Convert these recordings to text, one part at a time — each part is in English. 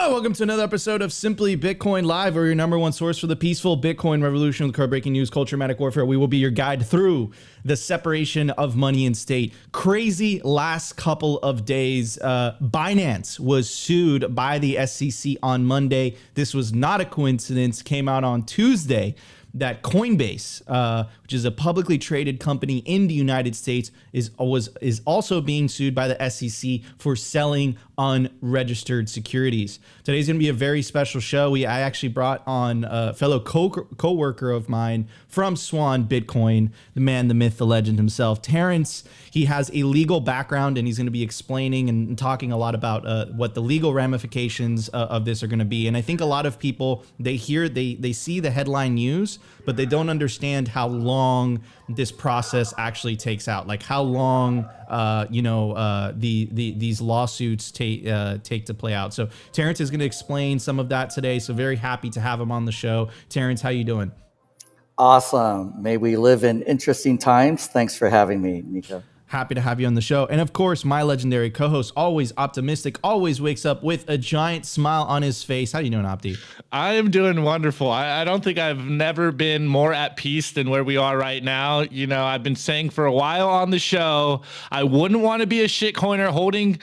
Welcome to another episode of Simply Bitcoin Live, or your number one source for the peaceful Bitcoin revolution with card-breaking news, culture, manic warfare. We will be your guide through the separation of money and state. Crazy last couple of days. Binance was sued by the SEC on Monday. This was not a coincidence. Came out on Tuesday that Coinbase, which is a publicly traded company in the United States, is also being sued by the SEC for selling unregistered securities. Today's going to be a very special show. I actually brought on a fellow co-worker of mine from Swan Bitcoin, the man, the myth, the legend himself, Terrence. He has a legal background, and he's going to be explaining and talking a lot about what the legal ramifications of this are going to be. And I think a lot of people, they see the headline news, but they don't understand how long this process actually takes out, like how long these lawsuits take to play out. So Terrence is going to explain some of that today. So very happy to have him on the show. Terrence, how you doing? Awesome. May we live in interesting times. Thanks for having me, Nico. Happy to have you on the show. And of course, my legendary co-host, always optimistic, always wakes up with a giant smile on his face. How you doing, Opti? I am doing wonderful. I don't think I've never been more at peace than where we are right now. You know, I've been saying for a while on the show, I wouldn't want to be a shitcoiner holding,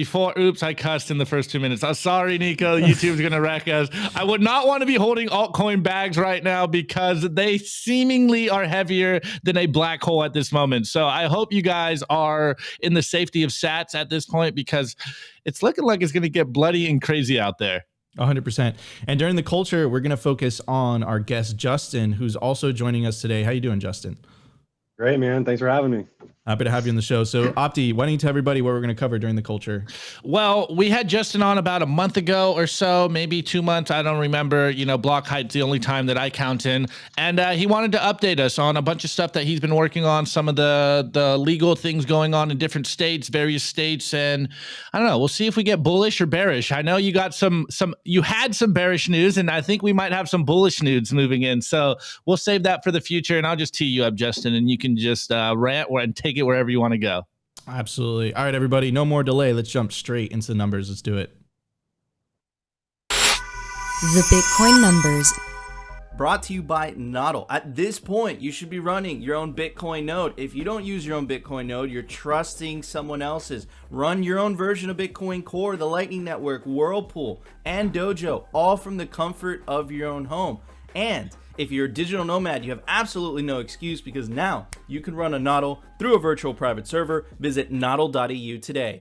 I cussed in the first 2 minutes. I'm sorry, Nico. YouTube's going to wreck us. I would not want to be holding altcoin bags right now because they seemingly are heavier than a black hole at this moment. So I hope you guys are in the safety of sats at this point, because it's looking like it's going to get bloody and crazy out there. 100%. And during the culture, we're going to focus on our guest, Justin, who's also joining us today. How you doing, Justin? Great, man. Thanks for having me. Happy to have you on the show. So, Opti, why don't you tell everybody what we're going to cover during the culture? Well, we had Justin on about a month ago or so, maybe 2 months. I don't remember. You know, block height's the only time that I count in. And he wanted to update us on a bunch of stuff that he's been working on, some of the legal things going on in different states, various states. And I don't know, we'll see if we get bullish or bearish. I know you got you had some bearish news, and I think we might have some bullish news moving in. So we'll save that for the future, and I'll just tee you up, Justin, and you can just rant and take it wherever you want to go. Absolutely. All right, everybody, no more delay. Let's jump straight into the numbers. Let's do it. The Bitcoin numbers. Brought to you by Nodl. At this point, you should be running your own Bitcoin node. If you don't use your own Bitcoin node, you're trusting someone else's. Run your own version of Bitcoin Core, the Lightning Network, Whirlpool, and Dojo, all from the comfort of your own home. And if you're a digital nomad, you have absolutely no excuse, because now you can run a Nodl through a virtual private server. Visit nodl.eu today.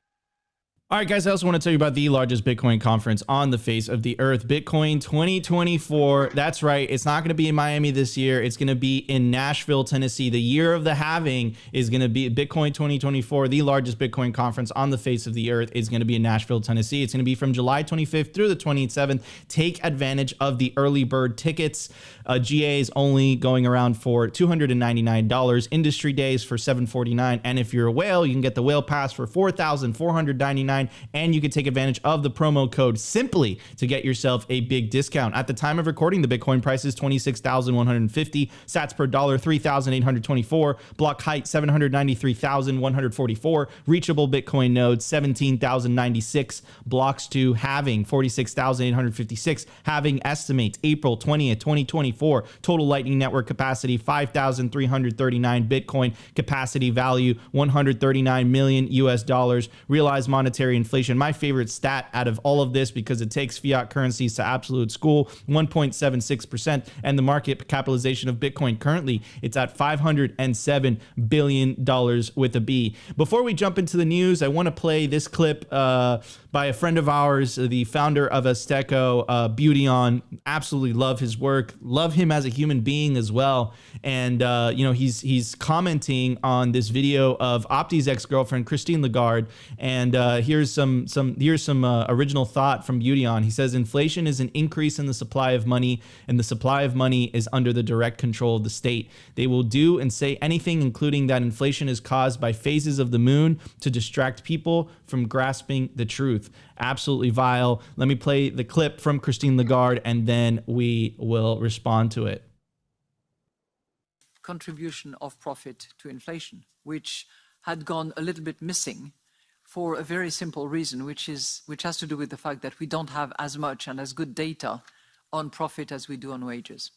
All right, guys, I also want to tell you about the largest Bitcoin conference on the face of the earth, Bitcoin 2024. That's right. It's not going to be in Miami this year. It's going to be in Nashville, Tennessee. The year of the halving is going to be Bitcoin 2024. The largest Bitcoin conference on the face of the earth is going to be in Nashville, Tennessee. It's going to be from July 25th through the 27th. Take advantage of the early bird tickets. GA is only going around for $299. Industry days for $749. And if you're a whale, you can get the whale pass for $4,499. And you can take advantage of the promo code simply to get yourself a big discount. At the time of recording, the Bitcoin price is $26,150, sats per dollar 3,824, block height 793,144, reachable Bitcoin nodes 17,096, blocks to halving 46,856, halving estimates April 20th, 2024, total Lightning Network capacity 5,339 Bitcoin, capacity value $139 million US dollars, realized monetary inflation. My favorite stat out of all of this, because it takes fiat currencies to absolute school, 1.76%, and the market capitalization of Bitcoin currently, it's at $507 billion with a B. Before we jump into the news, I want to play this clip by a friend of ours, the founder of Azteco, Beauty On. Absolutely love his work, love him as a human being as well. And he's commenting on this video of Opti's ex-girlfriend Christine Lagarde, and here's some original thought from Beauty On. He says, inflation is an increase in the supply of money, and the supply of money is under the direct control of the state. They will do and say anything, including that inflation is caused by phases of the moon, to distract people from grasping the truth. Absolutely vile. Let me play the clip from Christine Lagarde, and then we will respond to it. Contribution of profit to inflation, which had gone a little bit missing for a very simple reason, which has to do with the fact that we don't have as much and as good data on profit as we do on wages.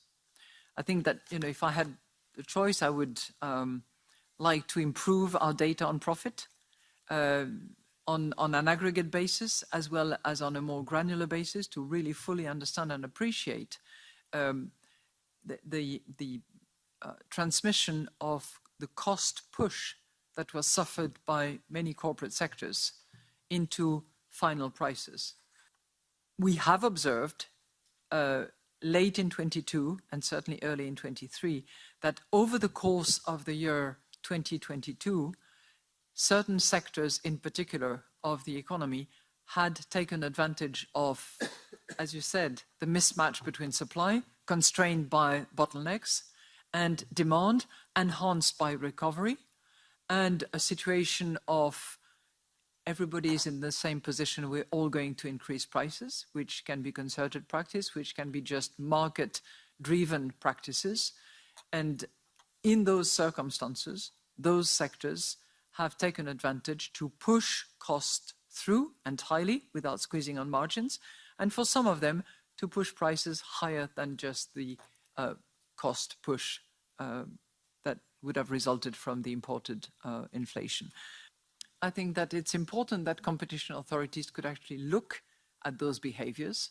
I think that, if I had the choice, I would like to improve our data on profit on an aggregate basis, as well as on a more granular basis, to really fully understand and appreciate the transmission of the cost push that was suffered by many corporate sectors into final prices. We have observed late in 22 and certainly early in 23 that over the course of the year 2022, certain sectors in particular of the economy had taken advantage of, as you said, the mismatch between supply, constrained by bottlenecks, and demand, enhanced by recovery, and a situation of everybody is in the same position. We're all going to increase prices, which can be concerted practice, which can be just market-driven practices. And in those circumstances, those sectors have taken advantage to push cost through entirely without squeezing on margins, and for some of them to push prices higher than just the cost push that would have resulted from the imported inflation. I think that it's important that competition authorities could actually look at those behaviors,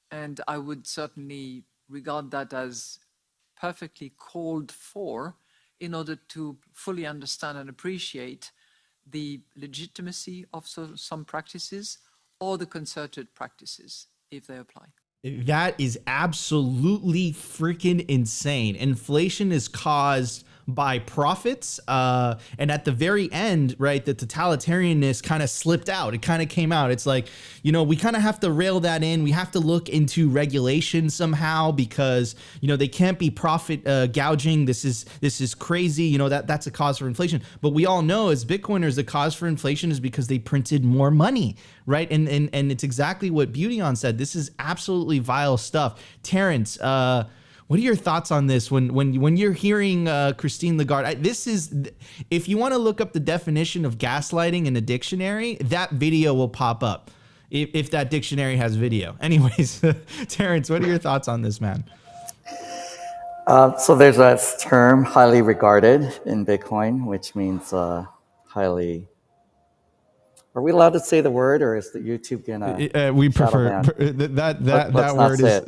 and I would certainly regard that as perfectly called for in order to fully understand and appreciate the legitimacy of some practices or the concerted practices if they apply. That is absolutely freaking insane. Inflation is caused by profits. And at the very end, right, the totalitarianness kind of slipped out. It kind of came out. It's like, we kind of have to rail that in. We have to look into regulation somehow because, they can't be profit gouging. This is crazy. That's a cause for inflation. But we all know as Bitcoiners, the cause for inflation is because they printed more money, right? And it's exactly what Beauty On said. This is absolutely vile stuff. Terrence, what are your thoughts on this when you're hearing Christine Lagarde? If you want to look up the definition of gaslighting in a dictionary, that video will pop up if that dictionary has video. Anyways, Terrence, what are your thoughts on this, man? So there's a term, highly regarded, in Bitcoin, which means highly. Are we allowed to say the word, or is the YouTube gonna? We prefer that word is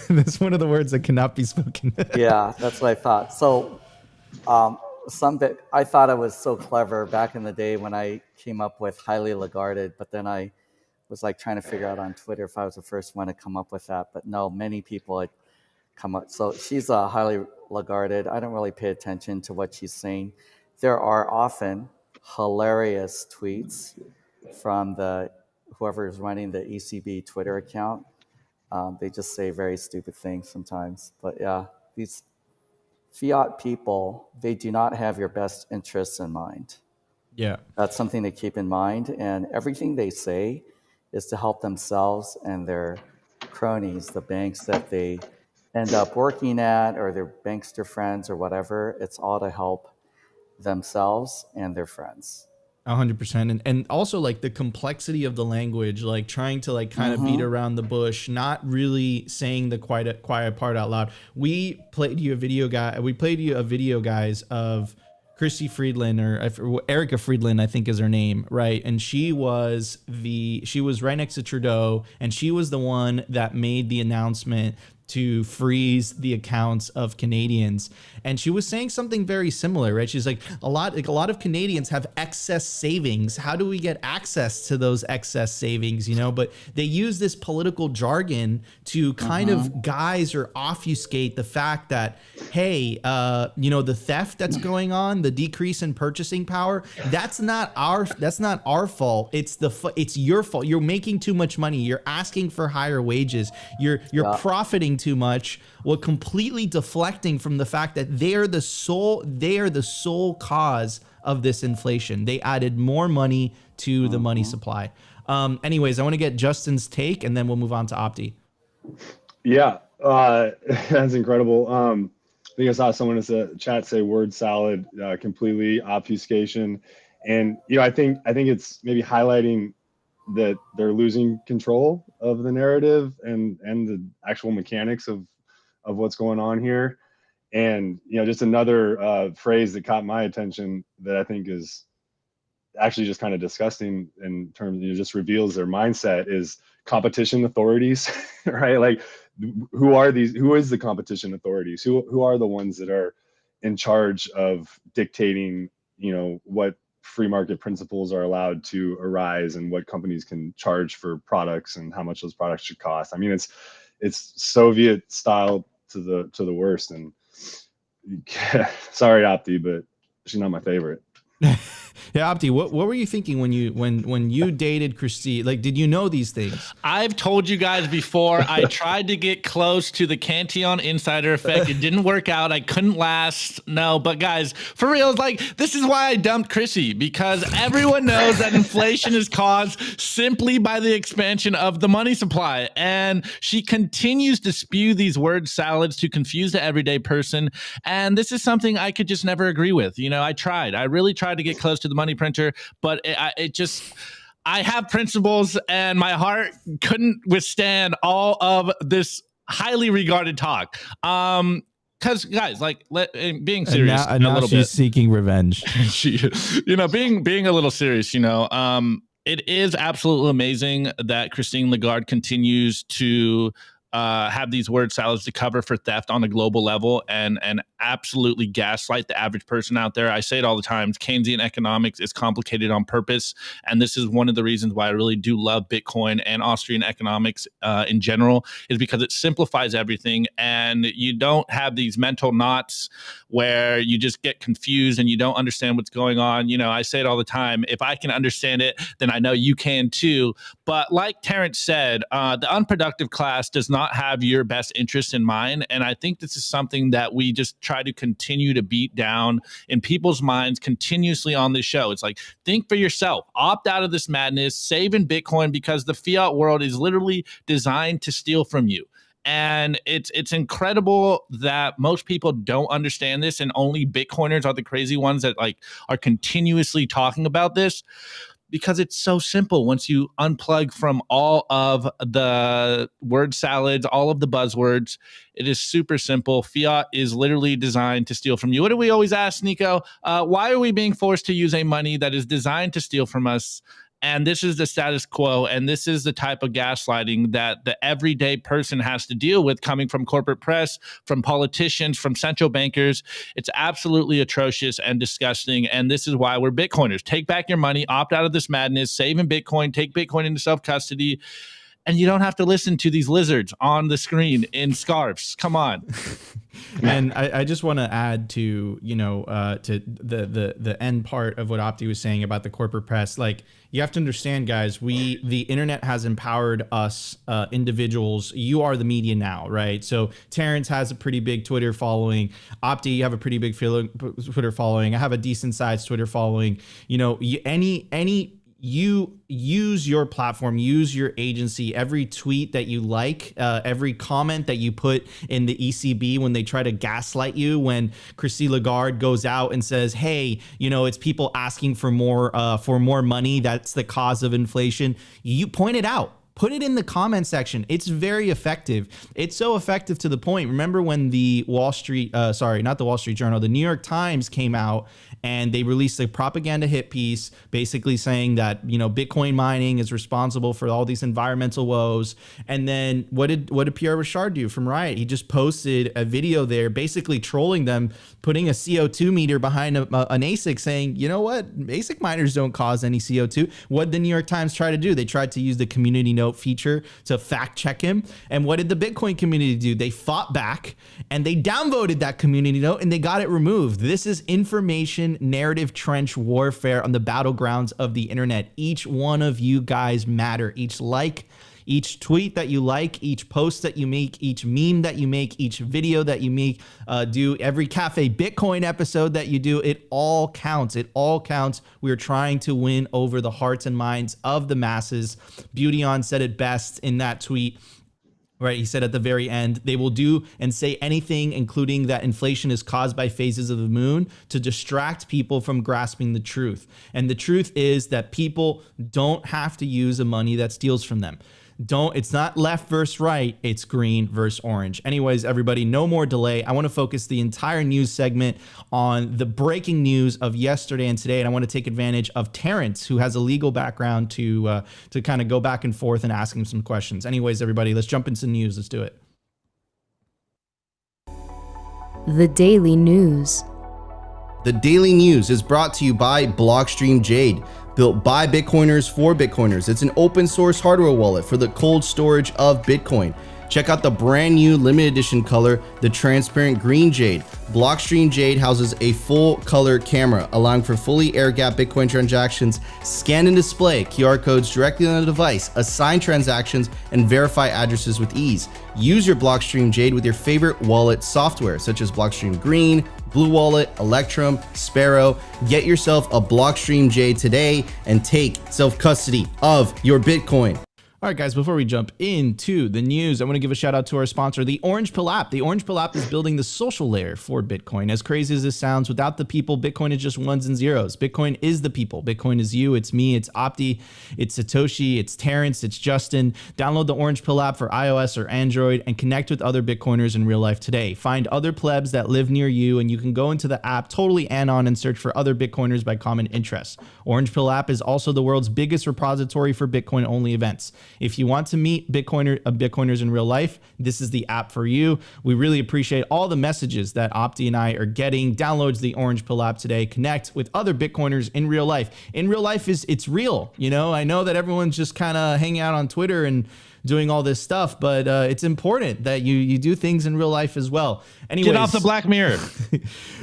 that's one of the words that cannot be spoken. Yeah, that's what I thought. So, I thought it was so clever back in the day when I came up with highly regarded, but then I was like trying to figure out on Twitter if I was the first one to come up with that. But no, many people had come up. So she's highly regarded. I don't really pay attention to what she's saying. There are often hilarious tweets from whoever is running the ECB Twitter account. They just say very stupid things sometimes. But yeah, these fiat people, they do not have your best interests in mind. Yeah. That's something to keep in mind. And everything they say is to help themselves and their cronies, the banks that they end up working at, or their bankster friends or whatever. It's all to help themselves and their friends. 100%. And also like the complexity of the language, like trying to like kind of beat around the bush, not really saying the quiet part out loud. We played you a video, guys, of Christy Friedland, or Erica Friedland, I think is her name, right? And she was right next to Trudeau, and she was the one that made the announcement to freeze the accounts of Canadians. And she was saying something very similar, right? She's like, a lot of Canadians have excess savings. How do we get access to those excess savings? But they use this political jargon to kind of guise or obfuscate the fact that, hey, the theft that's going on, the decrease in purchasing power, that's not our fault. It's your fault. You're making too much money. You're asking for higher wages. You're profiting too much, while completely deflecting from the fact that they are the sole cause of this inflation. They added more money to the money supply. Anyways, I want to get Justin's take, and then we'll move on to Opti. Yeah, that's incredible. I think I saw someone in the chat say word salad, completely obfuscation. And I think it's maybe highlighting that they're losing control of the narrative and the actual mechanics of what's going on here. And just another phrase that caught my attention that I think is actually just kind of disgusting in terms, just reveals their mindset, is competition authorities, right? Like, who is the competition authorities? Who are the ones that are in charge of dictating, what free market principles are allowed to arise and what companies can charge for products and how much those products should cost? I mean, it's Soviet style to the worst. And sorry, Opti, but she's not my favorite. Yeah, Opti, what were you thinking when you dated Christine? Like, did you know these things? I've told you guys before, I tried to get close to the Cantillon insider effect. It didn't work out. I couldn't last. No, but guys, for real, it's like, this is why I dumped Chrissy, because everyone knows that inflation is caused simply by the expansion of the money supply. And she continues to spew these word salads to confuse the everyday person. And this is something I could just never agree with. I really tried to get close to the money printer, but I have principles, and my heart couldn't withstand all of this highly regarded talk. Because guys, like, being serious, and now she's seeking revenge. Being a little serious, it is absolutely amazing that Christine Lagarde continues to have these word salads to cover for theft on a global level and absolutely gaslight the average person out there. I say it all the time. Keynesian economics is complicated on purpose. And this is one of the reasons why I really do love Bitcoin and Austrian economics in general, is because it simplifies everything. And you don't have these mental knots where you just get confused and you don't understand what's going on. I say it all the time. If I can understand it, then I know you can too. But like Terrence said, the unproductive class does not have your best interest in mind. And I think this is something that we just try to continue to beat down in people's minds continuously on this show. It's like, think for yourself, opt out of this madness, save in Bitcoin, because the fiat world is literally designed to steal from you. And it's incredible that most people don't understand this, and only Bitcoiners are the crazy ones that are continuously talking about this. Because it's so simple once you unplug from all of the word salads, all of the buzzwords. It is super simple. Fiat is literally designed to steal from you. What do we always ask, Nico? Why are we being forced to use a money that is designed to steal from us? And this is the status quo, and this is the type of gaslighting that the everyday person has to deal with, coming from corporate press, from politicians, from central bankers. It's absolutely atrocious and disgusting, and this is why we're Bitcoiners. Take back your money, opt out of this madness, save in Bitcoin, take Bitcoin into self-custody, and you don't have to listen to these lizards on the screen in scarves. Come on. And I just want to add to, to the end part of what Opti was saying about the corporate press. Like, you have to understand, guys, the internet has empowered us individuals. You are the media now, right? So Terrence has a pretty big Twitter following. Opti, you have a pretty big Twitter following. I have a decent sized Twitter following. You use your platform, use your agency, every tweet that you like, every comment that you put in the ECB when they try to gaslight you, when Christine Lagarde goes out and says, hey, it's people asking for more money. That's the cause of inflation. You point it out. Put it in the comment section. It's very effective. It's so effective to the point. Remember when the not the Wall Street Journal, the New York Times came out and they released a propaganda hit piece basically saying that, Bitcoin mining is responsible for all these environmental woes. And then what did Pierre Richard do from Riot? He just posted a video there basically trolling them, putting a CO2 meter behind an ASIC saying, you know what? ASIC miners don't cause any CO2. What did the New York Times try to do? They tried to use the community note feature to fact check him. And what did the Bitcoin community do? They fought back and they downvoted that community note and they got it removed. This is information narrative trench warfare on the battlegrounds of the internet. Each one of you guys matter. Each tweet that you like, each post that you make, each meme that you make, each video that you make, do every Cafe Bitcoin episode that you do, it all counts. It all counts. We're trying to win over the hearts and minds of the masses. Beautyon said it best in that tweet, right? He said at the very end, they will do and say anything, including that inflation is caused by phases of the moon, to distract people from grasping the truth. And the truth is that people don't have to use the money that steals from them. It's not left versus right, it's green versus orange. Anyways, everybody, no more delay. I want to focus the entire news segment on the breaking news of yesterday and today, and I want to take advantage of Terrence, who has a legal background, to kind of go back and forth and ask him some questions. Anyways, everybody, let's jump into news. Let's do it. The Daily News. The Daily News is brought to you by Blockstream Jade, built by Bitcoiners for Bitcoiners. It's an open source hardware wallet for the cold storage of Bitcoin. Check out the brand new limited edition color, the transparent green Jade. Blockstream Jade houses a full color camera, allowing for fully air-gapped Bitcoin transactions, scan and display QR codes directly on the device, assign transactions, and verify addresses with ease. Use your Blockstream Jade with your favorite wallet software, such as Blockstream Green, Blue Wallet, Electrum, Sparrow. Get yourself a Blockstream Jade today and take self-custody of your Bitcoin. All right, guys, before we jump into the news, I want to give a shout out to our sponsor, the Orange Pill app. The Orange Pill app is building the social layer for Bitcoin. As crazy as this sounds, without the people, Bitcoin is just ones and zeros. Bitcoin is the people. Bitcoin is you, it's me, it's Opti, it's Satoshi, it's Terrence, it's Justin. Download the Orange Pill app for iOS or Android and connect with other Bitcoiners in real life today. Find other plebs that live near you, and you can go into the app totally anon and search for other Bitcoiners by common interests. Orange Pill app is also the world's biggest repository for Bitcoin-only events. If you want to meet Bitcoiners in real life, this is the app for you. We really appreciate all the messages that Opti and I are getting. Download the Orange Pill app today. Connect with other Bitcoiners in real life. In real life, it's real. You know, I know that everyone's just kind of hanging out on Twitter and doing all this stuff, but it's important that you do things in real life as well. Anyways, Get off the Black Mirror.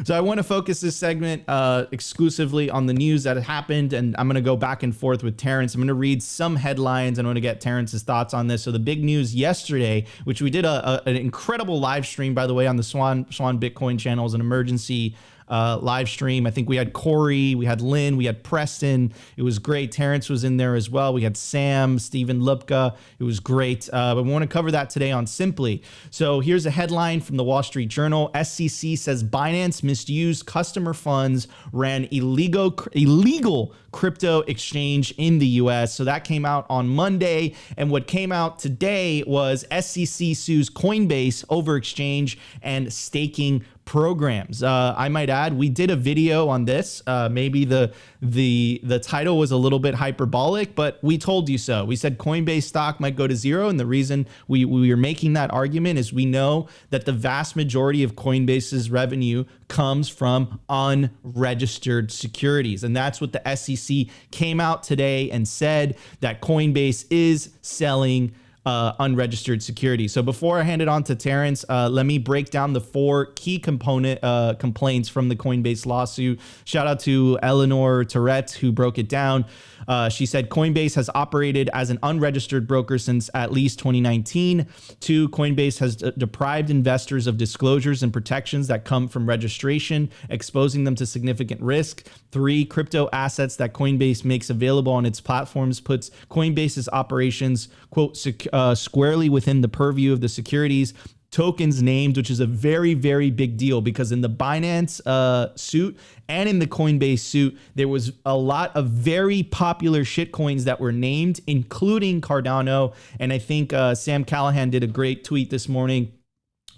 So I want to focus this segment exclusively on the news that happened, and I'm going to go back and forth with Terrence. I'm going to read some headlines. I want to get Terrence's thoughts on this. So the big news yesterday, which we did an incredible live stream, by the way, on the Swan Bitcoin channel, as an emergency live stream. I think we had Corey, we had Lynn, we had Preston. It was great. Terrence was in there as well. We had Sam, Stephen Lupka. It was great. But we want to cover that today on Simply. So here's a headline from the Wall Street Journal. SEC says Binance misused customer funds, ran illegal crypto exchange in the US. So that came out on Monday. And what came out today was SEC sues Coinbase over exchange and staking programs. I might add, we did a video on this. Maybe the title was a little bit hyperbolic, but we told you so. We said Coinbase stock might go to zero, and the reason we are making that argument is we know that the vast majority of Coinbase's revenue comes from unregistered securities, and that's what the SEC came out today and said, that Coinbase is selling unregistered security. So before I hand it on to Terrence, let me break down the four key complaints from the Coinbase lawsuit. Shout out to Eleanor Tourette, who broke it down. She said Coinbase has operated as an unregistered broker since at least 2019. 2, Coinbase has deprived investors of disclosures and protections that come from registration, exposing them to significant risk. 3, crypto assets that Coinbase makes available on its platforms puts Coinbase's operations, quote, squarely within the purview of the securities tokens named, which is a very, very big deal, because in the Binance suit and in the Coinbase suit, there was a lot of very popular shitcoins that were named, including Cardano. And I think Sam Callahan did a great tweet this morning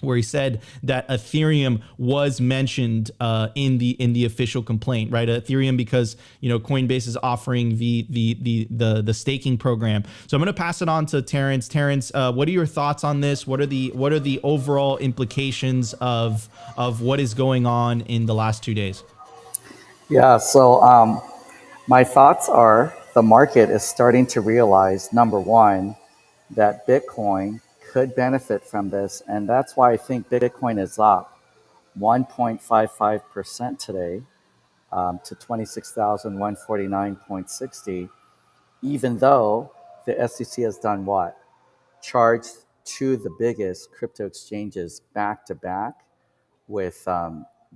where he said that Ethereum was mentioned in the official complaint, right? Ethereum, because Coinbase is offering the staking program. So I'm going to pass it on to Terrence. Terrence, what are your thoughts on this? What are the overall implications of what is going on in the last 2 days? Yeah, so my thoughts are the market is starting to realize, number one, that Bitcoin could benefit from this. And that's why I think Bitcoin is up 1.55% today to 26,149.60, even though the SEC has done what? Charged two of the biggest crypto exchanges back to back with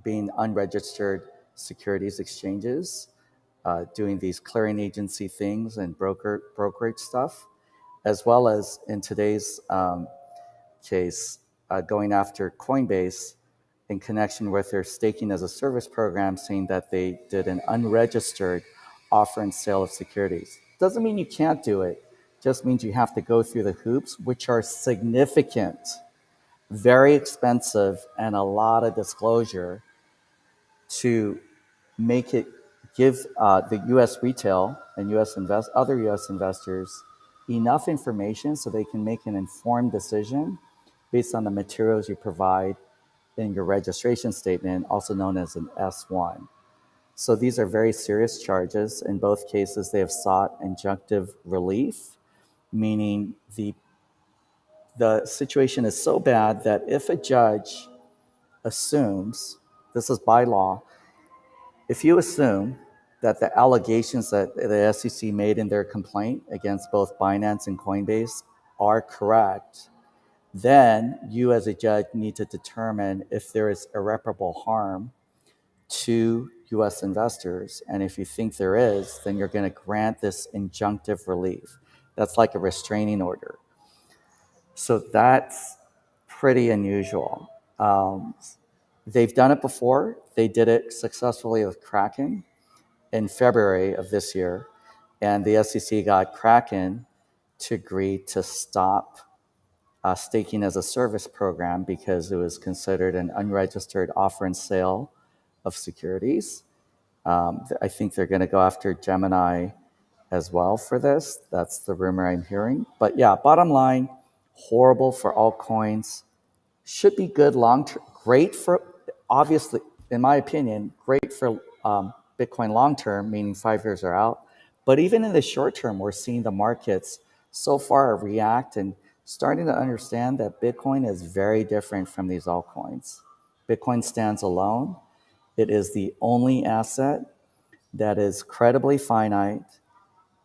being unregistered securities exchanges, doing these clearing agency things and brokerage stuff, as well as in today's case going after Coinbase in connection with their staking as a service program, saying that they did an unregistered offer and sale of securities. Doesn't mean you can't do it, just means you have to go through the hoops, which are significant, very expensive, and a lot of disclosure to make it give the U.S. retail and other U.S. investors enough information so they can make an informed decision based on the materials you provide in your registration statement, also known as an S1. So these are very serious charges. In both cases, they have sought injunctive relief, meaning the situation is so bad that if a judge assumes, this is by law, if you assume that the allegations that the SEC made in their complaint against both Binance and Coinbase are correct, then you as a judge need to determine if there is irreparable harm to US investors. And if you think there is, then you're going to grant this injunctive relief. That's like a restraining order. So that's pretty unusual. They've done it before. They did it successfully with Kraken in February of this year, and the SEC got Kraken to agree to stop staking as a service program because it was considered an unregistered offer and sale of securities. I think they're going to go after Gemini as well for this. That's the rumor I'm hearing. But yeah, bottom line, horrible for altcoins. Should be good long term, great for, obviously, in my opinion, great for Bitcoin long term, meaning 5 years are out. But even in the short term, we're seeing the markets so far react and starting to understand that Bitcoin is very different from these altcoins. Bitcoin stands alone. It is the only asset that is credibly finite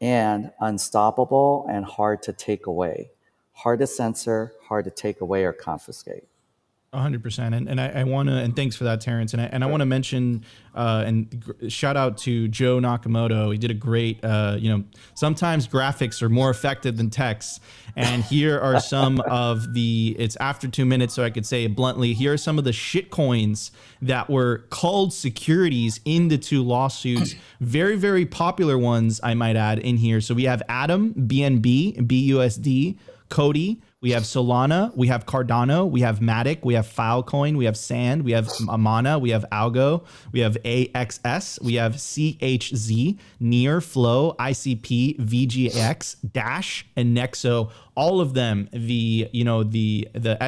and unstoppable and hard to take away. Hard to censor, hard to take away or confiscate. 100%. And I want to, and thanks for that, Terrence. And I want to mention shout out to Joe Nakamoto. He did a great, sometimes graphics are more effective than text. And here are some of it's after 2 minutes, so I could say it bluntly. Here are some of the shit coins that were called securities in the two lawsuits. Very, very popular ones, I might add, in here. So we have Atom, BNB, BUSD, Cody, we have Solana, we have Cardano, we have Matic, we have Filecoin, we have Sand, we have Amana, we have Algo, we have AXS, we have CHZ, Near, Flow, ICP, VGX, Dash, and Nexo. All of them, the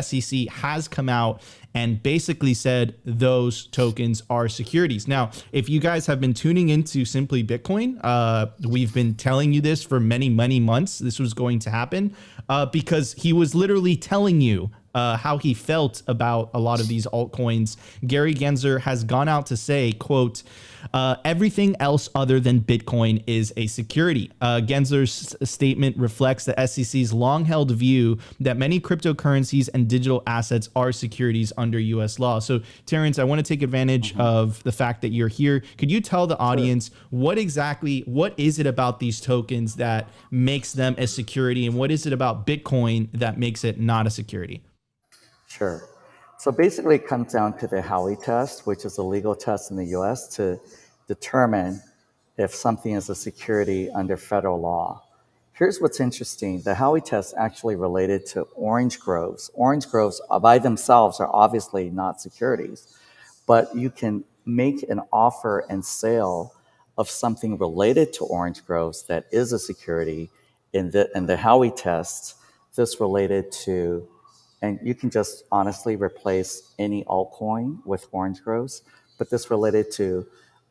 SEC has come out and basically said those tokens are securities. Now, if you guys have been tuning into Simply Bitcoin, we've been telling you this for many, many months. This was going to happen because he was literally telling you how he felt about a lot of these altcoins. Gary Gensler has gone out to say, quote, everything else other than Bitcoin is a security. Gensler's statement reflects the SEC's long-held view that many cryptocurrencies and digital assets are securities under U.S. law. So, Terrence, I want to take advantage of the fact that you're here. Could you tell the audience what is it about these tokens that makes them a security, and what is it about Bitcoin that makes it not a security? Sure. So basically it comes down to the Howey test, which is a legal test in the US to determine if something is a security under federal law. Here's what's interesting. The Howey test actually related to orange groves. Orange groves by themselves are obviously not securities, but you can make an offer and sale of something related to orange groves that is a security. In the Howey test, this related to, and you can just honestly replace any altcoin with orange groves, but this related to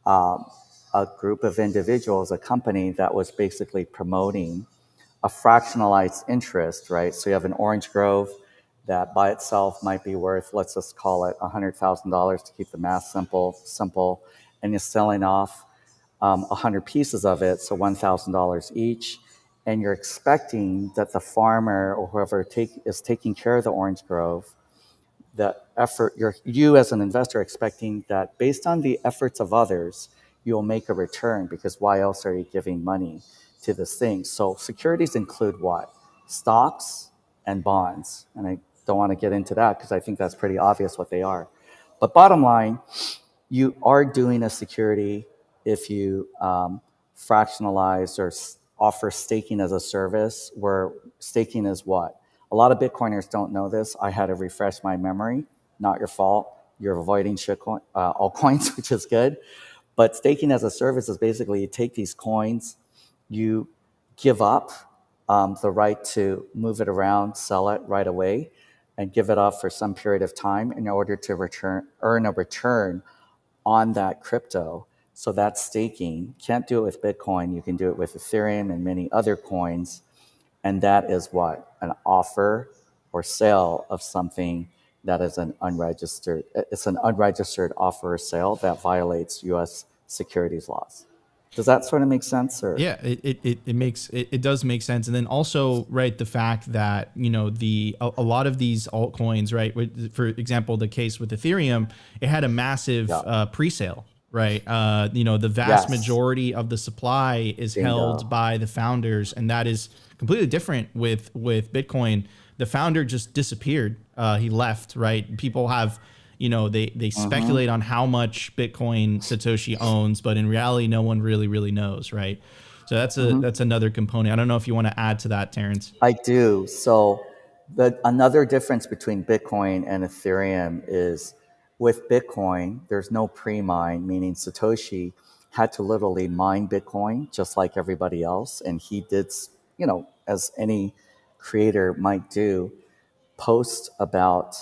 a group of individuals, a company that was basically promoting a fractionalized interest, right? So you have an orange grove that by itself might be worth, let's just call it $100,000 to keep the math simple, and you're selling off 100 pieces of it, so $1,000 each. And you're expecting that the farmer or whoever is taking care of the orange grove, the effort, you as an investor expecting that based on the efforts of others, you'll make a return, because why else are you giving money to this thing? So securities include what? Stocks and bonds. And don't want to get into that because I think that's pretty obvious what they are. But bottom line, you are doing a security if you fractionalize or offer staking as a service, where staking is what? A lot of Bitcoiners don't know this. I had to refresh my memory. Not your fault. You're avoiding shitcoin, altcoins, which is good. But staking as a service is basically you take these coins, you give up the right to move it around, sell it right away, and give it up for some period of time in order to earn a return on that crypto. So that's staking. Can't do it with Bitcoin. You can do it with Ethereum and many other coins. And that is what? An offer or sale of something that is it's an unregistered offer or sale that violates US securities laws. Does that sort of make sense? Or Yeah, it does make sense. And then also, right, the fact that, you know, a lot of these altcoins, right, for example, the case with Ethereum, it had a massive pre-sale, right? You know, the vast majority of the supply is held by the founders, and that is completely different with Bitcoin. The founder just disappeared. He left, right? People have, you know, they speculate on how much Bitcoin Satoshi owns, but in reality, no one really knows, right? So that's another component. I don't know if you want to add to that, Terrence. I do. So another difference between Bitcoin and Ethereum is with Bitcoin, there's no pre-mine, meaning Satoshi had to literally mine Bitcoin just like everybody else. And he did, you know, as any creator might do, post about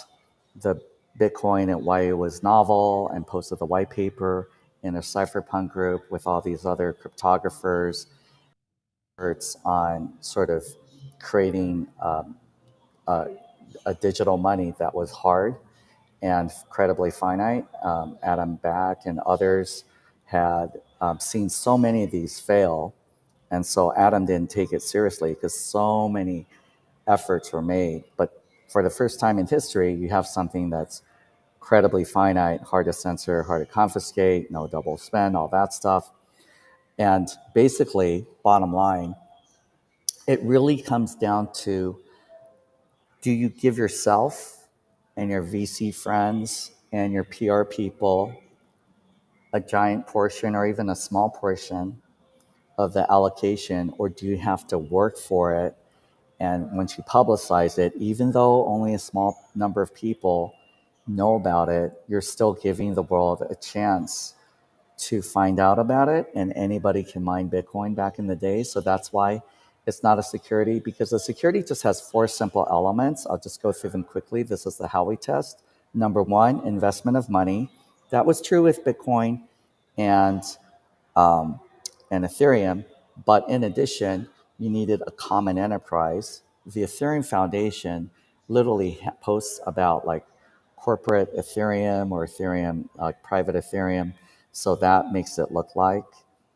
the Bitcoin and why it was novel and posted the white paper in a cypherpunk group with all these other cryptographers on sort of creating a digital money that was hard and incredibly finite. Adam Back and others had seen so many of these fail. And so Adam didn't take it seriously because so many efforts were made. But for the first time in history, you have something that's incredibly finite, hard to censor, hard to confiscate, no double spend, all that stuff. And basically, bottom line, it really comes down to, do you give yourself and your VC friends and your PR people a giant portion or even a small portion of the allocation, or do you have to work for it? And once you publicize it, even though only a small number of people know about it, you're still giving the world a chance to find out about it, and anybody can mine Bitcoin back in the day. So that's why it's not a security, because the security just has 4 simple elements. I'll just go through them quickly. This is the Howey test. Number 1, investment of money. That was true with Bitcoin and Ethereum, but in addition, you needed a common enterprise. The Ethereum Foundation literally posts about like corporate Ethereum or Ethereum, like private Ethereum. So that makes it look like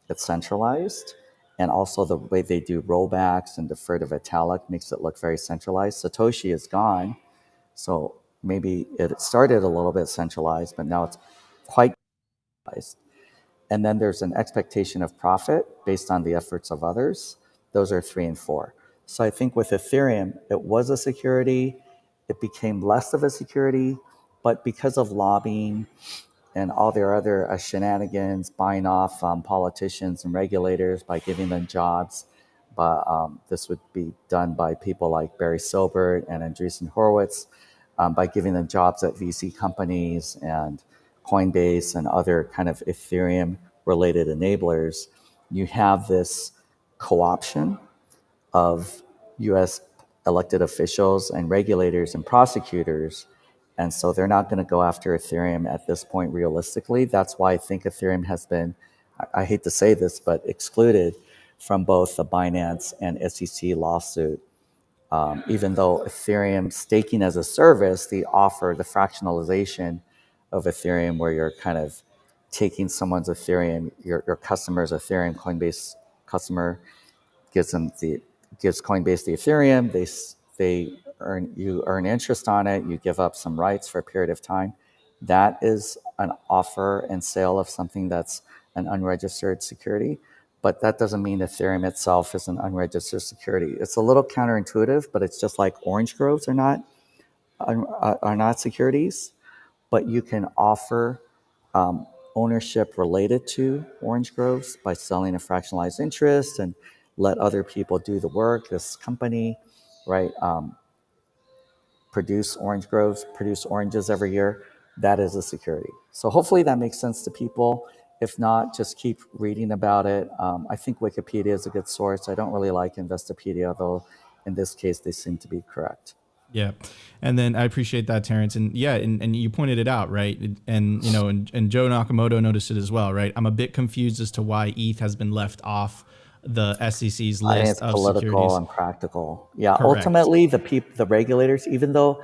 it's centralized. And also the way they do rollbacks and deferred of italic makes it look very centralized. Satoshi is gone. So maybe it started a little bit centralized, but now it's quite centralized. And then there's an expectation of profit based on the efforts of others. Those are 3 and 4. So I think with Ethereum, it was a security. It became less of a security, but because of lobbying and all their other shenanigans, buying off politicians and regulators by giving them jobs. But this would be done by people like Barry Silbert and Andreessen Horowitz, by giving them jobs at VC companies and Coinbase and other kind of Ethereum-related enablers. You have this co-option of U.S. elected officials and regulators and prosecutors. And so they're not going to go after Ethereum at this point realistically. That's why I think Ethereum has been, I hate to say this, but excluded from both the Binance and SEC lawsuit. Even though Ethereum staking as a service, the offer, the fractionalization of Ethereum, where you're kind of taking someone's Ethereum, your customer's Ethereum, Coinbase customer gives Coinbase the Ethereum. You earn interest on it. You give up some rights for a period of time. That is an offer and sale of something that's an unregistered security. But that doesn't mean Ethereum itself is an unregistered security. It's a little counterintuitive, but it's just like orange groves are not are not securities, but you can offer ownership related to orange groves by selling a fractionalized interest and let other people do the work. This company, right, produce orange groves, produce oranges every year. That is a security. So hopefully that makes sense to people. If not, just keep reading about it. I think Wikipedia is a good source. I don't really like Investopedia, though in this case they seem to be correct. Yeah. And then I appreciate that, Terrence. And yeah, and you pointed it out, right? And, you know, and Joe Nakamoto noticed it as well, right? I'm a bit confused as to why ETH has been left off the SEC's I think list it's of political securities. and practical. Yeah, Correct. ultimately, the regulators, even though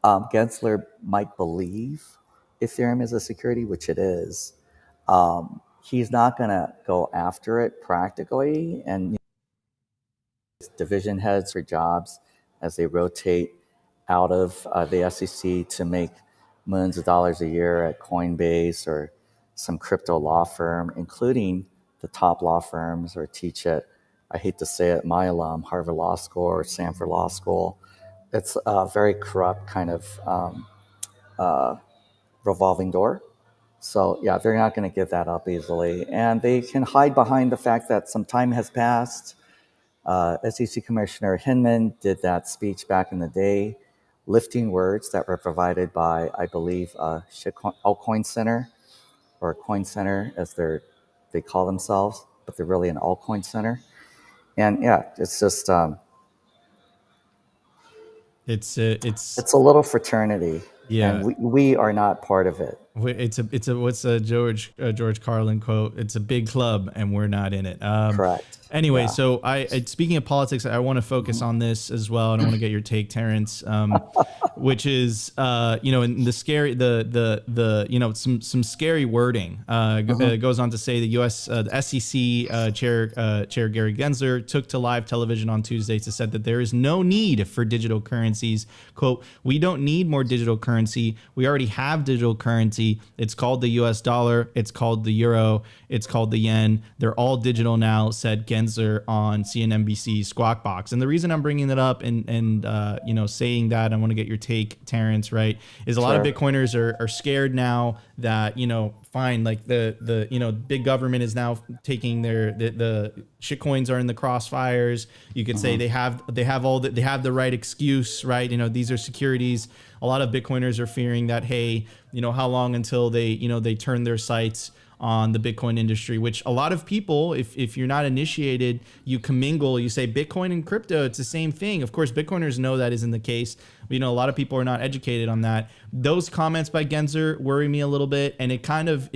Gensler might believe Ethereum is a security, which it is, he's not going to go after it practically. And division heads for jobs as they rotate out of the SEC to make millions of dollars a year at Coinbase or some crypto law firm, including the top law firms, or teach at, I hate to say it, my alum, Harvard Law School or Stanford Law School. It's a very corrupt kind of revolving door. So yeah, they're not going to give that up easily. And they can hide behind the fact that some time has passed. SEC Commissioner Hinman did that speech back in the day, lifting words that were provided by, I believe, Altcoin Center, or Coin Center as they call themselves, but they're really an altcoin center. And yeah, it's just It's it's a little fraternity, yeah. and we are not part of it. It's a what's a George Carlin quote? It's a big club and we're not in it. Correct. Anyway, Yeah. so speaking of politics, I want to focus on this as well, and I want to get your take, Terrence. Which is you know, in the scary the you know, some scary wording. Goes on to say the U.S. The SEC Chair Gary Gensler took to live television on Tuesday to said that there is no need for digital currencies. Quote, "We don't need more digital currency. We already have digital currency. It's called the U.S. dollar. It's called the euro. It's called the yen. They're all digital now," said Gensler on CNBC's Squawk Box. And the reason I'm bringing it up and you know, saying that, I want to get your take, Terrence, right, is a lot of Bitcoiners are scared now that, you know, fine, like the you know, big government is now taking the shitcoins are in the crossfires. You could say they have the right excuse, right? You know, these are securities. A lot of Bitcoiners are fearing that, hey, you know, how long until they, you know, they turn their sights on the Bitcoin industry, which a lot of people, if you're not initiated, you commingle, you say Bitcoin and crypto, it's the same thing. Of course, Bitcoiners know that isn't the case. You know, a lot of people are not educated on that. Those comments by Gensler worry me a little bit, and it's kind of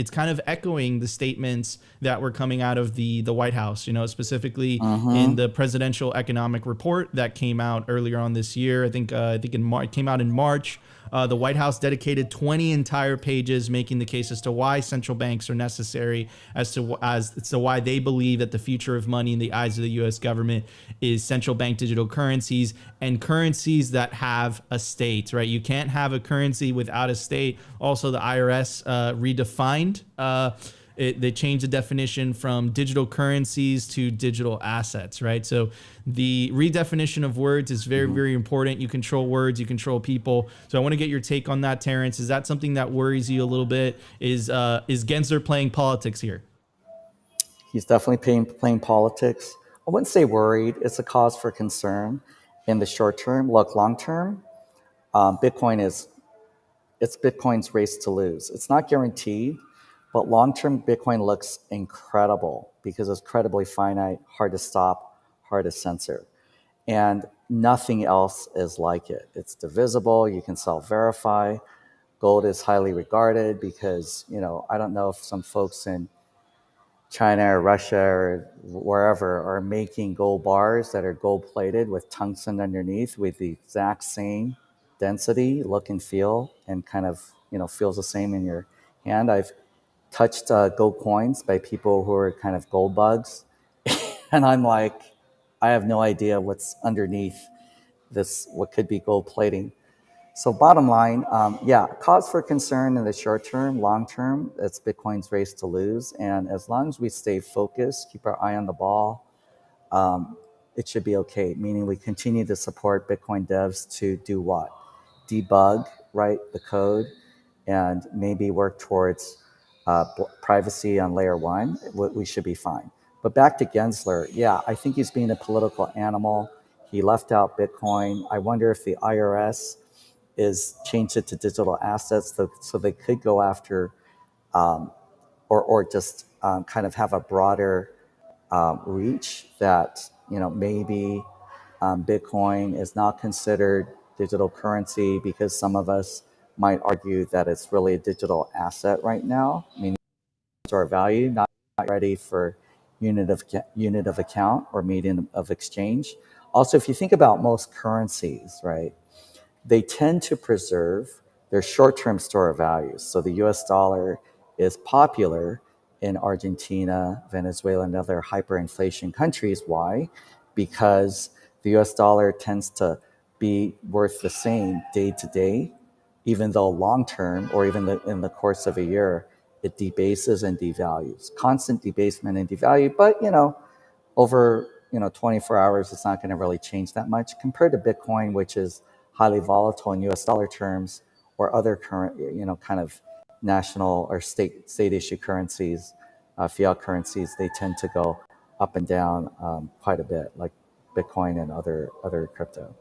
echoing the statements that were coming out of the White House, you know, specifically in the presidential economic report that came out earlier on this year. I think it came out in March. The White House dedicated 20 entire pages making the case as to why central banks are necessary, as to why they believe that the future of money in the eyes of the U.S. government is central bank digital currencies and currencies that have a state, right? You can't have a currency without a state. Also, the IRS redefined they changed the definition from digital currencies to digital assets, right? So the redefinition of words is very, very important. You control words, you control people. So I want to get your take on that, Terrence. Is that something that worries you a little bit? Is Gensler playing politics here? He's definitely playing politics. I wouldn't say worried. It's a cause for concern in the short term. Look, long term, it's Bitcoin's race to lose. It's not guaranteed, but long-term Bitcoin looks incredible because it's credibly finite, hard to stop, hard to censor. And nothing else is like it. It's divisible, you can self-verify. Gold is highly regarded because, you know, I don't know if some folks in China or Russia or wherever are making gold bars that are gold plated with tungsten underneath with the exact same density, look and feel, and kind of, you know, feels the same in your hand. I've touched gold coins by people who are kind of gold bugs. And I'm like, I have no idea what's underneath this, what could be gold plating. So bottom line, yeah, cause for concern in the short term. Long term, it's Bitcoin's race to lose. And as long as we stay focused, keep our eye on the ball, it should be okay. Meaning we continue to support Bitcoin devs to do what? debug, right, the code, and maybe work towards privacy on layer one, we should be fine. But back to Gensler, yeah, I think he's being a political animal. He left out Bitcoin. I wonder if the IRS is changed it to digital assets so they could go after or just kind of have a broader reach that, maybe Bitcoin is not considered digital currency because some of us might argue that it's really a digital asset right now, meaning store value, not ready for unit of account or medium of exchange. Also, if you think about most currencies, right, they tend to preserve their short-term store of values. So the US dollar is popular in Argentina, Venezuela, and other hyperinflation countries. Why? Because the US dollar tends to be worth the same day to day, even though long term or even in the course of a year, it debases and devalues. Constant debasement and devalue, but over 24 hours, it's not going to really change that much compared to Bitcoin, which is highly volatile in US dollar terms, or other current, kind of national or state issue currencies, fiat currencies. They tend to go up and down quite a bit, like Bitcoin and other crypto.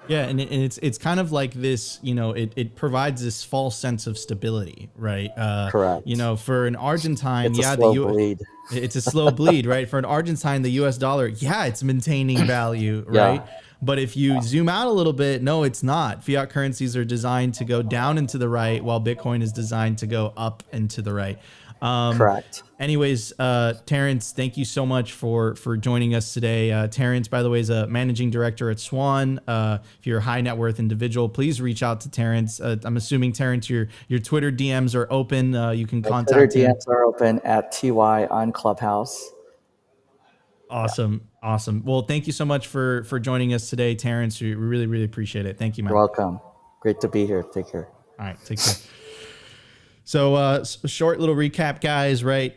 Yeah, and it's kind of like this, it provides this false sense of stability, right? Correct. For an Argentine, It's a slow bleed. It's a slow bleed, right? For an Argentine, the US dollar, yeah, it's maintaining value, right? Yeah. But if you zoom out a little bit, no, it's not. Fiat currencies are designed to go down and to the right, while Bitcoin is designed to go up and to the right. Correct. Anyways, Terrence, thank you so much for joining us today. Terrence, by the way, is a managing director at Swan. If you're a high net worth individual, please reach out to Terrence. I'm assuming, Terrence, your Twitter DMs are open. You can contact him. Twitter DMs are open at TY on Clubhouse. Awesome. Yeah. Awesome. Well, thank you so much for joining us today, Terrence. We really, really appreciate it. Thank you, man. You're welcome. Great to be here. Take care. All right. Take care. So, short little recap, guys. Right?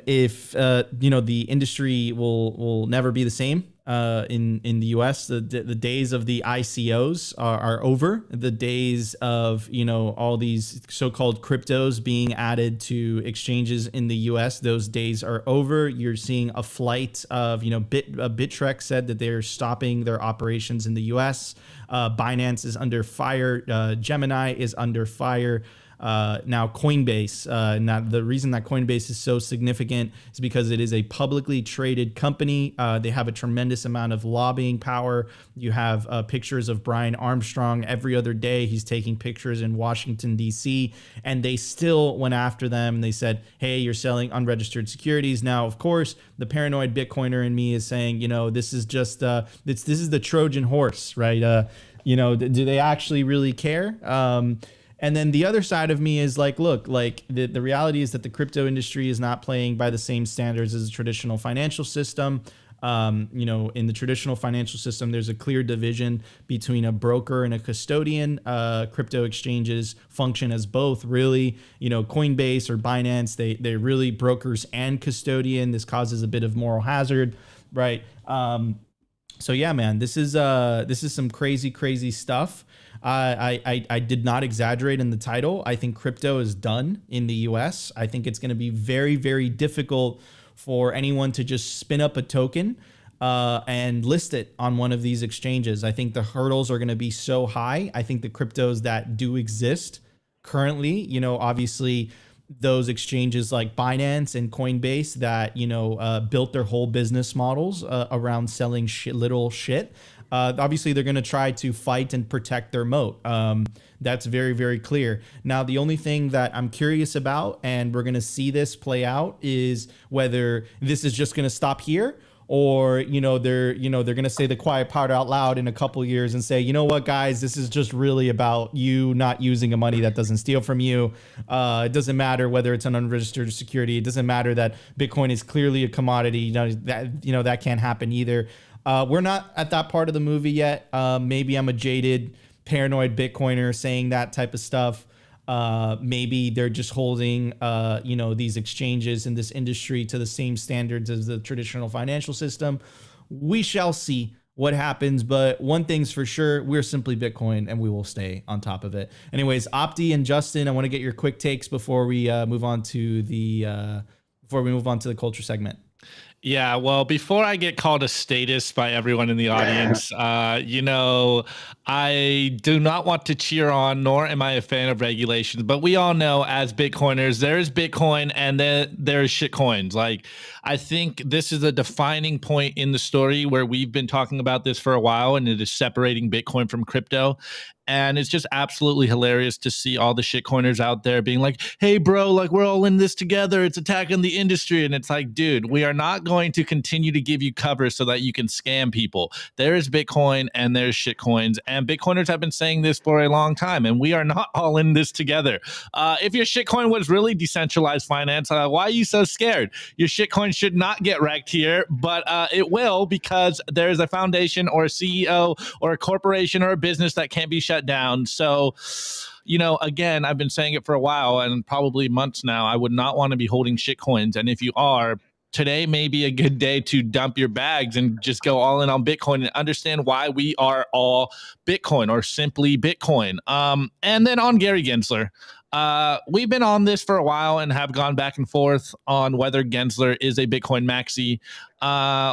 If the industry will never be the same in the U.S. The days of the ICOs are over. The days of all these so-called cryptos being added to exchanges in the U.S. Those days are over. You're seeing a flight of Bittrex said that they're stopping their operations in the U.S. Binance is under fire. Gemini is under fire. Now Coinbase, now the reason that Coinbase is so significant is because it is a publicly traded company. They have a tremendous amount of lobbying power. You have pictures of Brian Armstrong every other day. He's taking pictures in Washington, D.C., and they still went after them. And they said, hey, you're selling unregistered securities. Now, of course, the paranoid Bitcoiner in me is saying, this is just, this is the Trojan horse, right? Do they actually really care? And then the other side of me is like, look, like the reality is that the crypto industry is not playing by the same standards as a traditional financial system. In the traditional financial system, there's a clear division between a broker and a custodian. Crypto exchanges function as both, really. Coinbase or Binance, they're really brokers and custodian. This causes a bit of moral hazard, right? So yeah, man, this is some crazy stuff. I did not exaggerate in the title. I think crypto is done in the US. I think it's going to be very, very difficult for anyone to just spin up a token and list it on one of these exchanges. I think the hurdles are going to be so high. I think the cryptos that do exist currently, obviously those exchanges like Binance and Coinbase that, built their whole business models around selling little shit. Obviously, they're going to try to fight and protect their moat. That's very, very clear. Now, the only thing that I'm curious about, and we're going to see this play out, is whether this is just going to stop here, or they're going to say the quiet part out loud in a couple of years and say, you know what, guys, this is just really about you not using a money that doesn't steal from you. It doesn't matter whether it's an unregistered security. It doesn't matter that Bitcoin is clearly a commodity. That can't happen either. We're not at that part of the movie yet. Maybe I'm a jaded, paranoid Bitcoiner saying that type of stuff. Maybe they're just holding, these exchanges in this industry to the same standards as the traditional financial system. We shall see. what happens. But one thing's for sure, we're simply Bitcoin and we will stay on top of it. Anyways, Opti and Justin, I want to get your quick takes before we move on to the culture segment. Yeah, well, before I get called a statist by everyone in the audience, I do not want to cheer on, nor am I a fan of regulations. But we all know, as Bitcoiners, there is Bitcoin and there is shit coins. Like, I think this is a defining point in the story where we've been talking about this for a while, and it is separating Bitcoin from crypto. And it's just absolutely hilarious to see all the shitcoiners out there being like, hey, bro, like, we're all in this together. It's attacking the industry. And it's like, dude, we are not going to continue to give you cover so that you can scam people. There is Bitcoin and there's shitcoins. And Bitcoiners have been saying this for a long time. And we are not all in this together. If your shitcoin was really decentralized finance, why are you so scared? Your shitcoin should not get wrecked here, but it will, because there's a foundation or a CEO or a corporation or a business that can't be shut down. So, again, I've been saying it for a while and probably months now. I would not want to be holding shit coins. And if you are, today may be a good day to dump your bags and just go all in on Bitcoin and understand why we are all Bitcoin, or simply Bitcoin. And then on Gary Gensler. We've been on this for a while and have gone back and forth on whether Gensler is a Bitcoin maxi,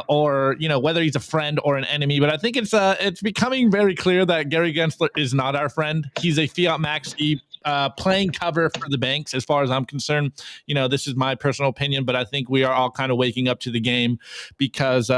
or whether he's a friend or an enemy. But I think it's becoming very clear that Gary Gensler is not our friend. He's a fiat maxi, playing cover for the banks, as far as I'm concerned. This is my personal opinion, but I think we are all kind of waking up to the game, because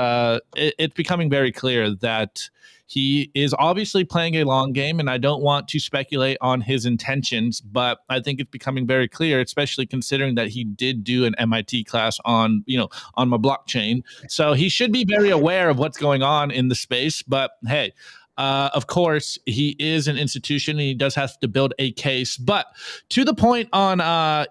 it's becoming very clear that he is obviously playing a long game, and I don't want to speculate on his intentions, but I think it's becoming very clear, especially considering that he did do an MIT class on my blockchain. So he should be very aware of what's going on in the space. But hey, of course, he is an institution and he does have to build a case. But to the point on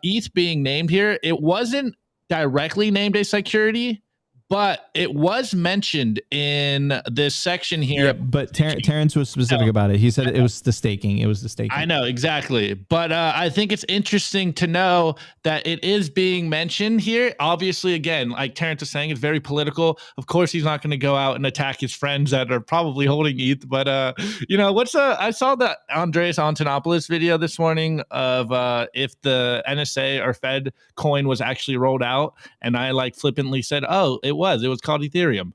ETH being named here, it wasn't directly named a security, but it was mentioned in this section here. Yeah, but Terrence was specific about it. He said it was the staking. It was the staking. I know, exactly. But I think it's interesting to know that it is being mentioned here. Obviously, again, like Terrence is saying, it's very political. Of course, he's not going to go out and attack his friends that are probably holding ETH. But, I saw the Andreas Antonopoulos video this morning of if the NSA or Fed coin was actually rolled out. And I flippantly said, oh, it was called Ethereum.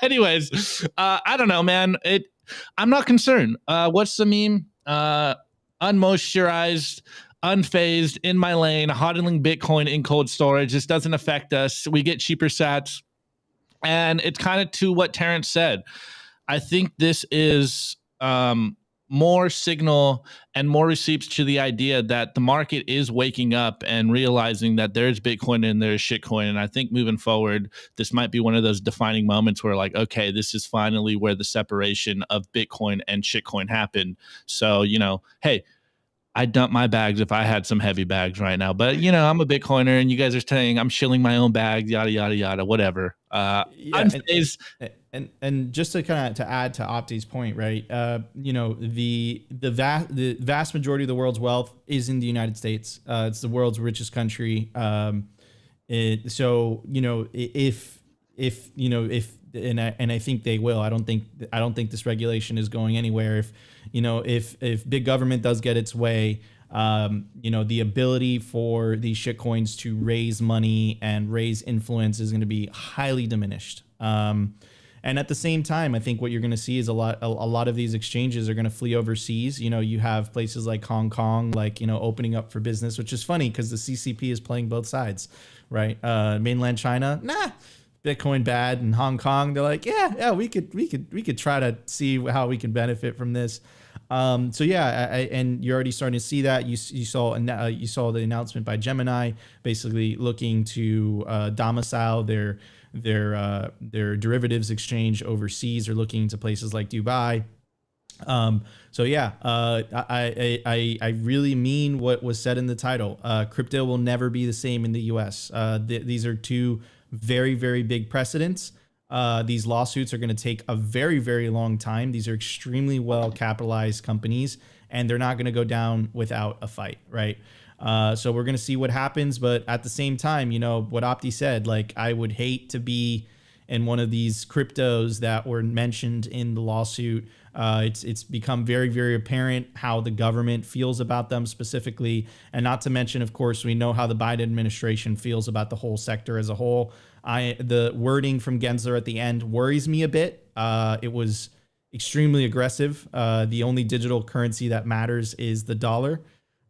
Anyways, I don't know, man. I'm not concerned. What's the meme? Unmoisturized, unfazed, in my lane, hodling Bitcoin in cold storage. This doesn't affect us. We get cheaper sats. And it's kind of to what Terrence said. I think this is more signal and more receipts to the idea that the market is waking up and realizing that there's Bitcoin and there's shitcoin. And I think moving forward, this might be one of those defining moments where okay, this is finally where the separation of Bitcoin and shitcoin happened. So, hey, I'd dump my bags if I had some heavy bags right now. But, I'm a Bitcoiner and you guys are saying I'm shilling my own bags, yada, yada, yada, whatever. And just to kind of to add to Opti's point, right? The vast majority of the world's wealth is in the United States. It's the world's richest country. If I think they will. I don't think this regulation is going anywhere. If big government does get its way, the ability for these shitcoins to raise money and raise influence is going to be highly diminished. And at the same time, I think what you're going to see is a lot of these exchanges are going to flee overseas. You have places like Hong Kong, opening up for business, which is funny because the CCP is playing both sides, right? Mainland China, nah, Bitcoin bad, and Hong Kong, they're like, yeah, we could try to see how we can benefit from this. And you're already starting to see that. You saw the announcement by Gemini, basically looking to domicile their derivatives exchange overseas, or looking to places like Dubai. I really mean what was said in the title. Crypto will never be the same in the US. These are two very, very big precedents. These lawsuits are going to take a very, very long time. These are extremely well capitalized companies, and they're not going to go down without a fight, right? So we're going to see what happens. But at the same time, what Opti said, I would hate to be and one of these cryptos that were mentioned in the lawsuit. It's become very, very apparent how the government feels about them specifically. And not to mention, of course, we know how the Biden administration feels about the whole sector as a whole. The wording from Gensler at the end worries me a bit. It was extremely aggressive. The only digital currency that matters is the dollar,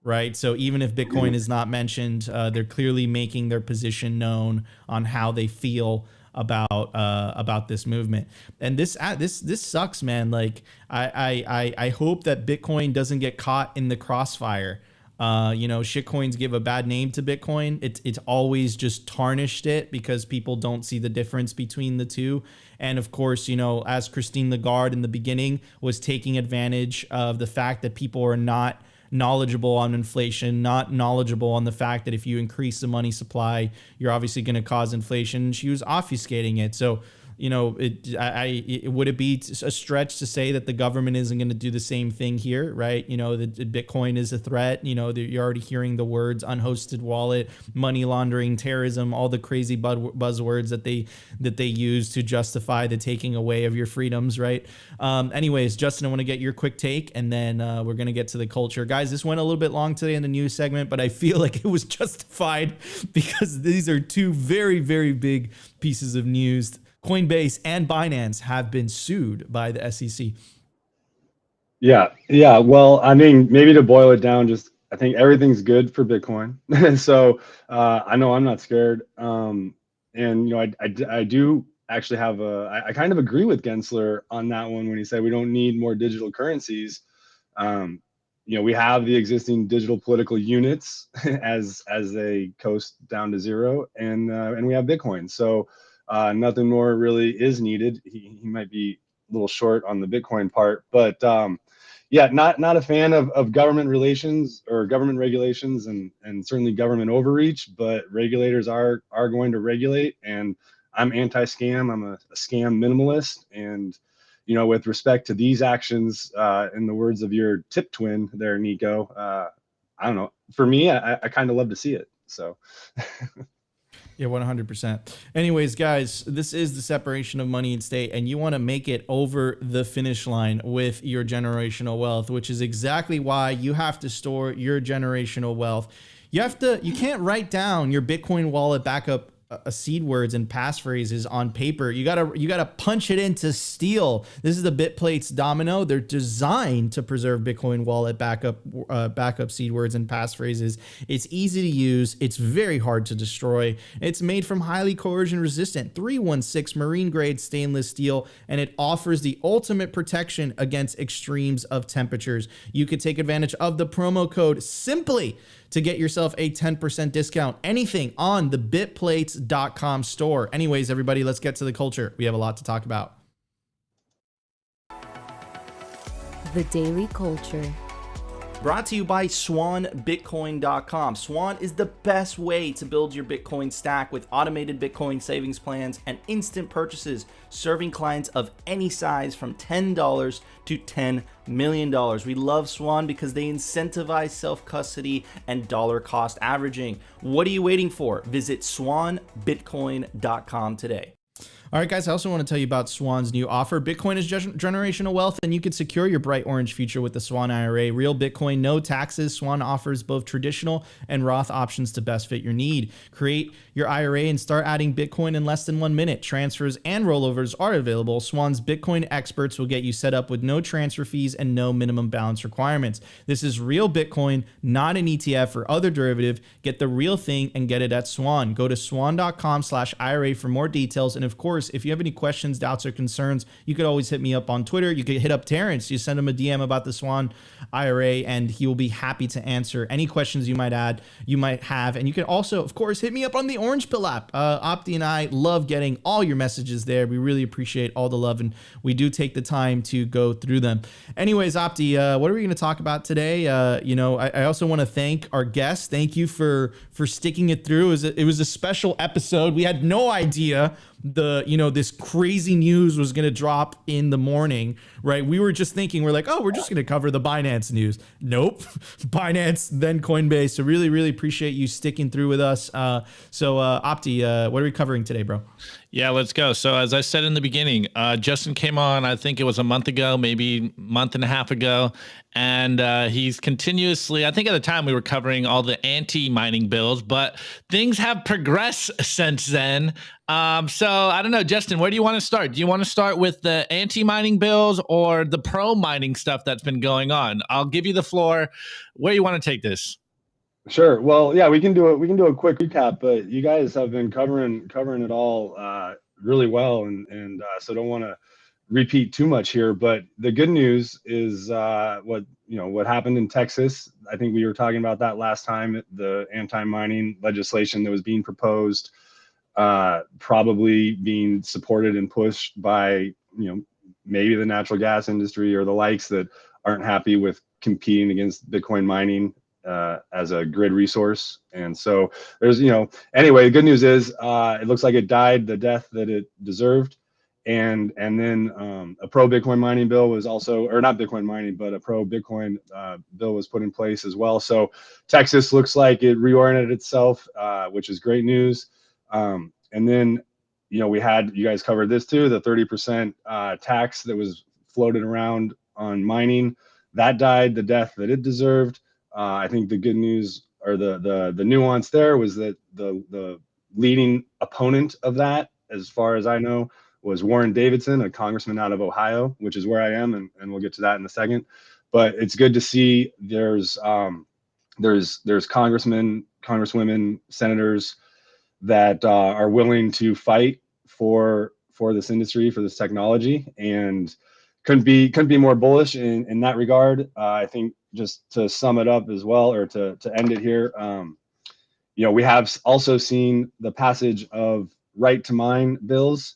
right? So even if Bitcoin is not mentioned, they're clearly making their position known on how they feel about this movement. And this sucks, man. Like I hope that Bitcoin doesn't get caught in the crossfire. Shitcoins give a bad name to Bitcoin. It's always just tarnished it because people don't see the difference between the two. And of course, as Christine Lagarde in the beginning was taking advantage of the fact that people are not knowledgeable on inflation, not knowledgeable on the fact that if you increase the money supply, you're obviously going to cause inflation. She was obfuscating it. So, would it be a stretch to say that the government isn't going to do the same thing here, right? That Bitcoin is a threat. You're already hearing the words unhosted wallet, money laundering, terrorism, all the crazy buzzwords that they use to justify the taking away of your freedoms, right? Anyways, Justin, I want to get your quick take, and then we're going to get to the culture. Guys, this went a little bit long today in the news segment, but I feel like it was justified because these are two very, very big pieces of news. Coinbase and Binance have been sued by the SEC. Yeah. Well, I mean, maybe to boil it down, I think everything's good for Bitcoin. So I know I'm not scared. And I do actually have I kind of agree with Gensler on that one when he said we don't need more digital currencies. We have the existing digital political units as they coast down to zero, and we have Bitcoin. So nothing more really is needed. He might be a little short on the Bitcoin part, but not a fan of government relations or government regulations and certainly government overreach, but regulators are going to regulate, and I'm anti-scam. I'm a scam minimalist. And, with respect to these actions, in the words of your tip twin there, Nico, I don't know. For me, I kind of love to see it. So. Yeah, 100%. Anyways, guys, this is the separation of money and state, and you want to make it over the finish line with your generational wealth, which is exactly why you have to store your generational wealth. You can't write down your Bitcoin wallet backup seed words and passphrases on paper. You gotta punch it into steel. This is the BitPlates Domino. They're designed to preserve Bitcoin wallet backup seed words and passphrases. It's easy to use. It's very hard to destroy. It's made from highly corrosion resistant 316 marine grade stainless steel, and it offers the ultimate protection against extremes of temperatures. You could take advantage of the promo code SIMPLY to get yourself a 10% discount. Anything on the bitplates.com store. Anyways, everybody, let's get to the culture. We have a lot to talk about. The Daily Culture. Brought to you by SwanBitcoin.com. Swan is the best way to build your Bitcoin stack with automated Bitcoin savings plans and instant purchases, serving clients of any size from $10 to $10 million. We love Swan because they incentivize self-custody and dollar cost averaging. What are you waiting for? Visit SwanBitcoin.com today. All right, guys, I also want to tell you about Swan's new offer. Bitcoin is generational wealth, and you can secure your bright orange future with the Swan IRA. Real Bitcoin, no taxes. Swan offers both traditional and Roth options to best fit your need. Create your IRA and start adding Bitcoin in less than 1 minute. Transfers and rollovers are available. Swan's Bitcoin experts will get you set up with no transfer fees and no minimum balance requirements. This is real Bitcoin, not an ETF or other derivative. Get the real thing and get it at Swan. Go to swan.com/IRA for more details. And of course, if you have any questions, doubts, or concerns, you could always hit me up on Twitter. You could hit up Terrence. You send him a DM about the Swan IRA, and he will be happy to answer any questions you might have. And you can also, of course, hit me up on the Orange Pill app. Opti and I love getting all your messages there. We really appreciate all the love, and we do take the time to go through them. Anyways, Opti, what are we going to talk about today? I also want to thank our guests. Thank you for sticking it through. It was a special episode. We had no idea this crazy news was going to drop in the morning, right? We were just thinking, we're like, oh, we're just going to cover the Binance news. Nope. Binance, then Coinbase. So really, really appreciate you sticking through with us. So Opti, what are we covering today, bro? Yeah, let's go. So as I said in the beginning, Justin came on, I think it was a month ago, maybe month and a half ago. And he's continuously, I think at the time we were covering all the anti-mining bills, but things have progressed since then. So I don't know, Justin, where do you want to start? Do you want to start with the anti-mining bills or the pro-mining stuff that's been going on? I'll give you the floor. Where you want to take this? Sure. Well, yeah, we can do it. We can do a quick recap, but you guys have been covering it all really well, and so don't want to repeat too much here. But the good news is what happened in Texas. I think we were talking about that last time. The anti-mining legislation that was being proposed, probably being supported and pushed by maybe the natural gas industry or the likes that aren't happy with competing against Bitcoin mining as a grid resource. And so there's, anyway, the good news is it looks like it died the death that it deserved. And then a pro Bitcoin mining bill was also, or not Bitcoin mining, but a pro Bitcoin bill was put in place as well. So Texas looks like it reoriented itself, which is great news. And then, we had, you guys covered this too, the 30% tax that was floated around on mining, that died the death that it deserved. I think the good news, or the nuance there, was that the leading opponent of that, as far as I know, was Warren Davidson, a congressman out of Ohio, which is where I am, and we'll get to that in a second. But it's good to see there's congressmen, congresswomen, senators that are willing to fight for this industry, for this technology, and couldn't be more bullish in that regard. I think, just to sum it up as well, or to end it here, we have also seen the passage of right to mine bills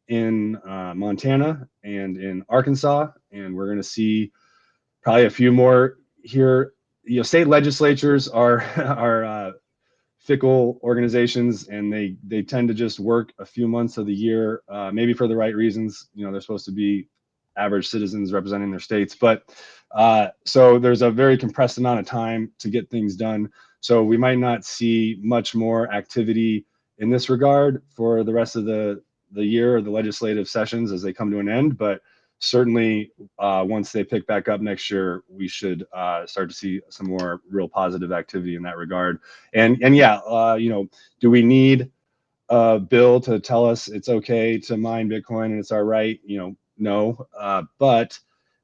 in Montana and in Arkansas, and we're going to see probably a few more here. State legislatures are fickle organizations, and they tend to just work a few months of the year, maybe for the right reasons. They're supposed to be average citizens representing their states, but so there's a very compressed amount of time to get things done. So we might not see much more activity in this regard for the rest of the year, or the legislative sessions as they come to an end. But certainly once they pick back up next year, we should start to see some more real positive activity in that regard. And yeah, do we need a bill to tell us it's okay to mine Bitcoin and it's our right? No, but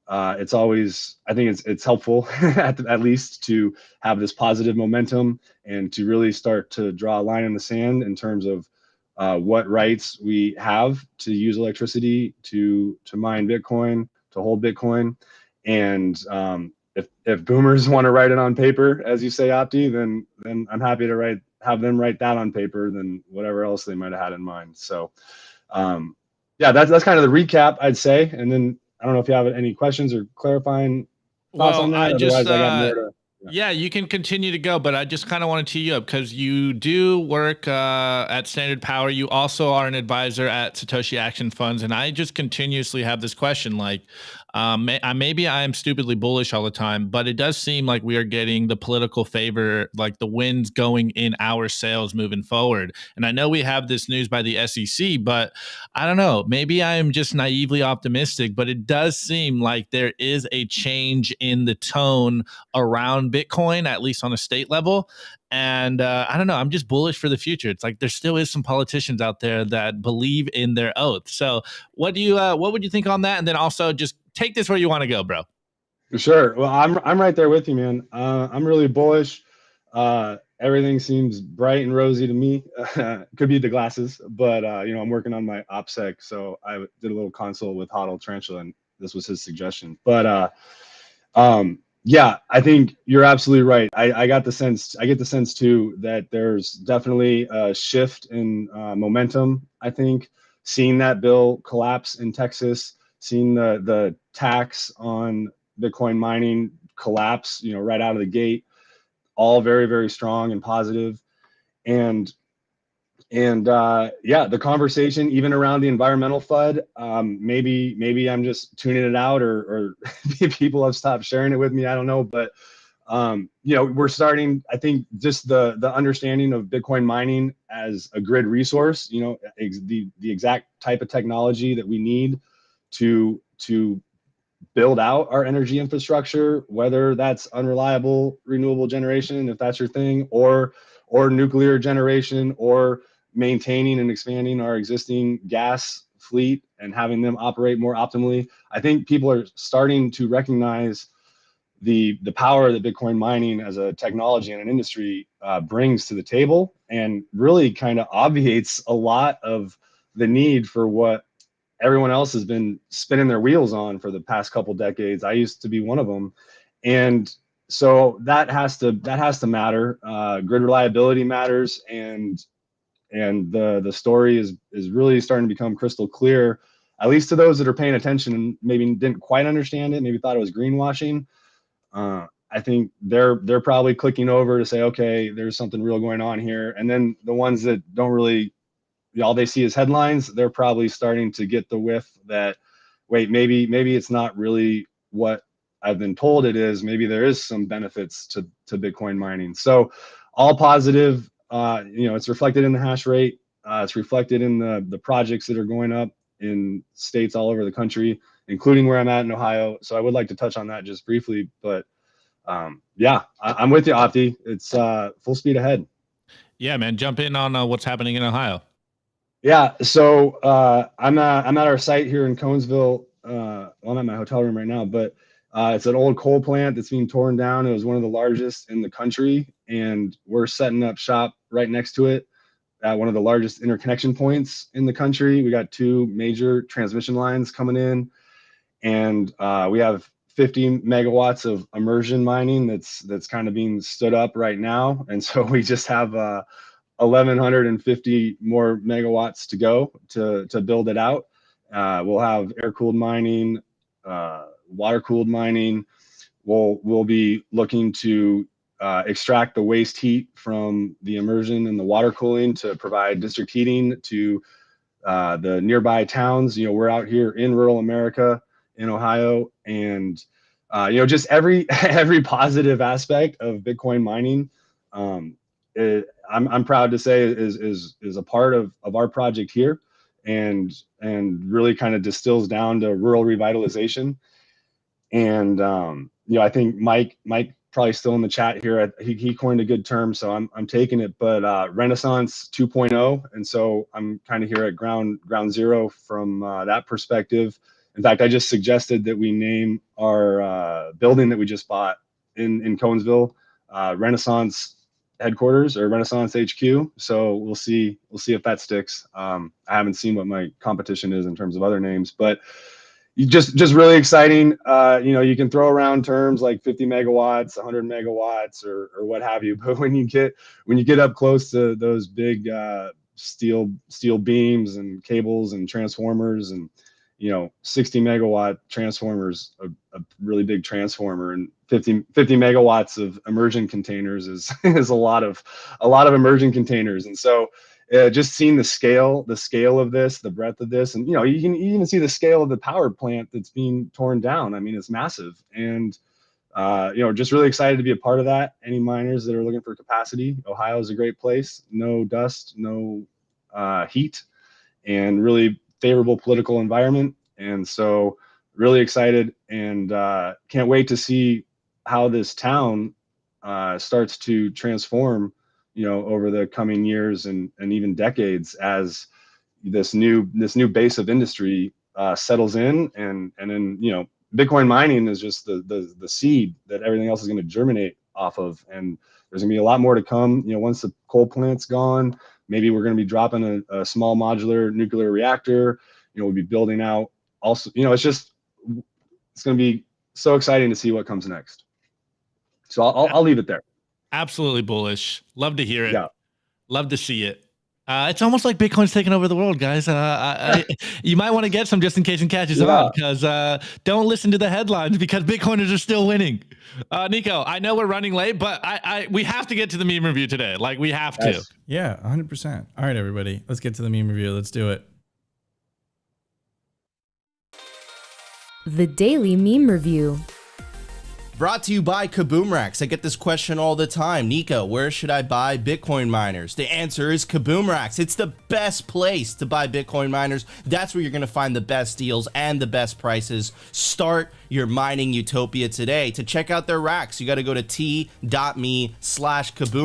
it's always, I think it's helpful at least to have this positive momentum and to really start to draw a line in the sand in terms of what rights we have to use electricity to mine Bitcoin, to hold Bitcoin. And if boomers want to write it on paper, as you say, Opti, then I'm happy to have them write that on paper than whatever else they might have had in mind. So yeah, that's kind of the recap, I'd say. And then I don't know if you have any questions or clarifying thoughts on that. Otherwise, I got more to. Yeah, you can continue to go, but I just kind of want to tee you up because you do work at Standard Power. You also are an advisor at Satoshi Action Funds, and I just continuously have this question, like, maybe I am stupidly bullish all the time, but it does seem like we are getting the political favor, like the winds going in our sails moving forward. And I know we have this news by the SEC, but I don't know, maybe I am just naively optimistic, but it does seem like there is a change in the tone around Bitcoin, at least on a state level. And I don't know, I'm just bullish for the future. It's like there still is some politicians out there that believe in their oath. So what would you think on that? And then also just take this where you want to go, bro. Sure. Well, I'm right there with you, man. I'm really bullish. Everything seems bright and rosy to me. Could be the glasses, but I'm working on my OPSEC, so I did a little consult with Hodl Tarantula, and this was his suggestion. But yeah, I think you're absolutely right. I get the sense too that there's definitely a shift in momentum. I think seeing that bill collapse in Texas, seeing the tax on Bitcoin mining collapse, right out of the gate, all very, very strong and positive. And yeah, the conversation even around the environmental FUD, maybe I'm just tuning it out, or people have stopped sharing it with me. I don't know, but We're starting, I think, just the understanding of Bitcoin mining as a grid resource, the exact type of technology that we need to build out our energy infrastructure, whether that's unreliable renewable generation, if that's your thing, or nuclear generation, or maintaining and expanding our existing gas fleet and having them operate more optimally. I think people are starting to recognize the power that Bitcoin mining as a technology and an industry brings to the table, and really kind of obviates a lot of the need for what everyone else has been spinning their wheels on for the past couple decades. I used to be one of them. And so that has to matter. Grid reliability matters, and the story is really starting to become crystal clear, at least to those that are paying attention and maybe didn't quite understand it, maybe thought it was greenwashing. I think they're probably clicking over to say, okay, there's something real going on here. And then the ones that don't really, all they see is headlines, they're probably starting to get the whiff that, wait, maybe it's not really what I've been told it is. Maybe there is some benefits to Bitcoin mining. So all positive. It's reflected in the hash rate. It's reflected in the projects that are going up in states all over the country, including where I'm at in Ohio. So I would like to touch on that just briefly, but I'm with you, Opti. It's full speed ahead. Yeah, man, jump in on what's happening in Ohio. Yeah, so I'm at our site here in Conesville. I'm at my hotel room right now, but it's an old coal plant that's being torn down. It was one of the largest in the country, and we're setting up shop right next to it at one of the largest interconnection points in the country. We got 2 major transmission lines coming in, and we have 50 megawatts of immersion mining that's kind of being stood up right now. And so we just have 1,150 more megawatts to go to build it out. We'll have air-cooled mining, water-cooled mining. We'll be looking to extract the waste heat from the immersion and the water cooling to provide district heating to the nearby towns. We're out here in rural America in Ohio, and just every positive aspect of Bitcoin mining, I'm proud to say is a part of our project here, and really kind of distills down to rural revitalization. And I think Mike probably still in the chat here. He coined a good term, so I'm taking it. But Renaissance 2.0, and so I'm kind of here at ground zero from that perspective. In fact, I just suggested that we name our building that we just bought in Conesville Renaissance headquarters, or Renaissance HQ. So we'll see if that sticks. I haven't seen what my competition is in terms of other names, but just really exciting. You can throw around terms like 50 megawatts, 100 megawatts, or what have you, but when you get up close to those big steel beams and cables and transformers, and 60 megawatt transformers, a really big transformer, and 50 megawatts of immersion containers is a lot of immersion containers. And so just seeing the scale of this, the breadth of this, and you can even see the scale of the power plant that's being torn down. I mean, it's massive. And just really excited to be a part of that. Any miners that are looking for capacity, Ohio is a great place. No dust, no heat, and really favorable political environment. And so really excited, and can't wait to see how this town starts to transform, over the coming years and even decades, as this new base of industry settles in, and then Bitcoin mining is just the seed that everything else is going to germinate off of. And there's going to be a lot more to come. Once the coal plant's gone, maybe we're going to be dropping a small modular nuclear reactor. We'll be building out also. It's going to be so exciting to see what comes next. So I'll leave it there. Absolutely bullish. Love to hear it. Yeah. Love to see it. It's almost like Bitcoin's taking over the world, guys. You might want to get some just in case it catches on, because don't listen to the headlines, because Bitcoiners are still winning. Nico, I know we're running late, but we have to get to the meme review today. Like, we have to. Yeah, 100%. All right, everybody, let's get to the meme review. Let's do it. The Daily Meme Review. Brought to you by Kaboom Racks. I get this question all the time. Nico, where should I buy Bitcoin miners? The answer is Kaboom Racks. It's the best place to buy Bitcoin miners. That's where you're going to find the best deals and the best prices. Start your mining utopia today. To check out their racks, you got to go to t.me/Kaboom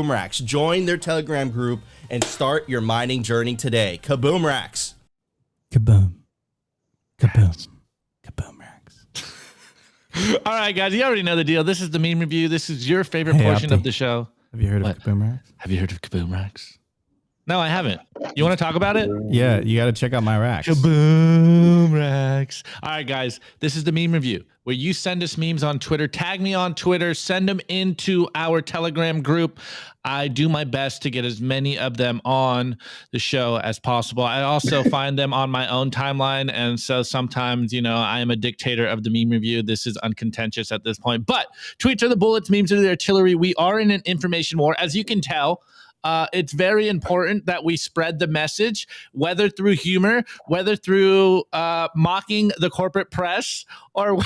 Racks. Join their Telegram group and start your mining journey today. Kaboom Racks. Kaboom. Kaboom. Kaboom racks. All right, guys, you already know the deal. This is the meme review. This is your favorite portion Opti. of the show. Have you heard of Kaboom racks? Have you heard of Kaboom Racks? No, I haven't. You want to talk about it? Yeah, you got to check out my racks. Kaboom Racks. All right, guys, this is the meme review where you send us memes on Twitter. Tag me on Twitter. Send them into our Telegram group. I do my best to get as many of them on the show as possible. I also find them on my own timeline. And so sometimes, you know, I am a dictator of the meme review. This is uncontentious at this point. But tweets are the bullets, memes are the artillery. We are in an information war. As you can tell, it's very important that we spread the message, whether through humor, whether through mocking the corporate press, or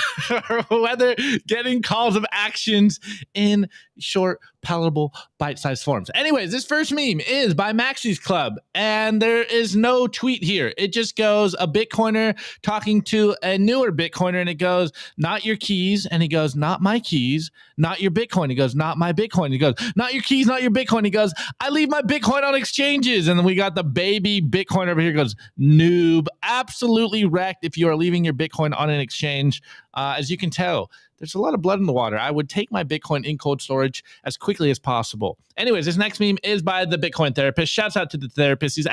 whether getting calls of actions in short, palatable, bite-sized forms. Anyways, this first meme is by Maxie's Club, and there is no tweet here. It just goes a Bitcoiner talking to a newer Bitcoiner, and it goes, not your keys, and he goes, not my keys, not your Bitcoin. He goes, not my Bitcoin. He goes, not your keys, not your Bitcoin. He goes, I leave my Bitcoin on exchanges. And then we got the baby Bitcoin over here goes, noob, absolutely wrecked if you are leaving your Bitcoin on an exchange. As you can tell, there's a lot of blood in the water. I would take my Bitcoin in cold storage as quickly as possible. Anyways, this next meme is by the Bitcoin therapist. Shouts out to the therapist. He's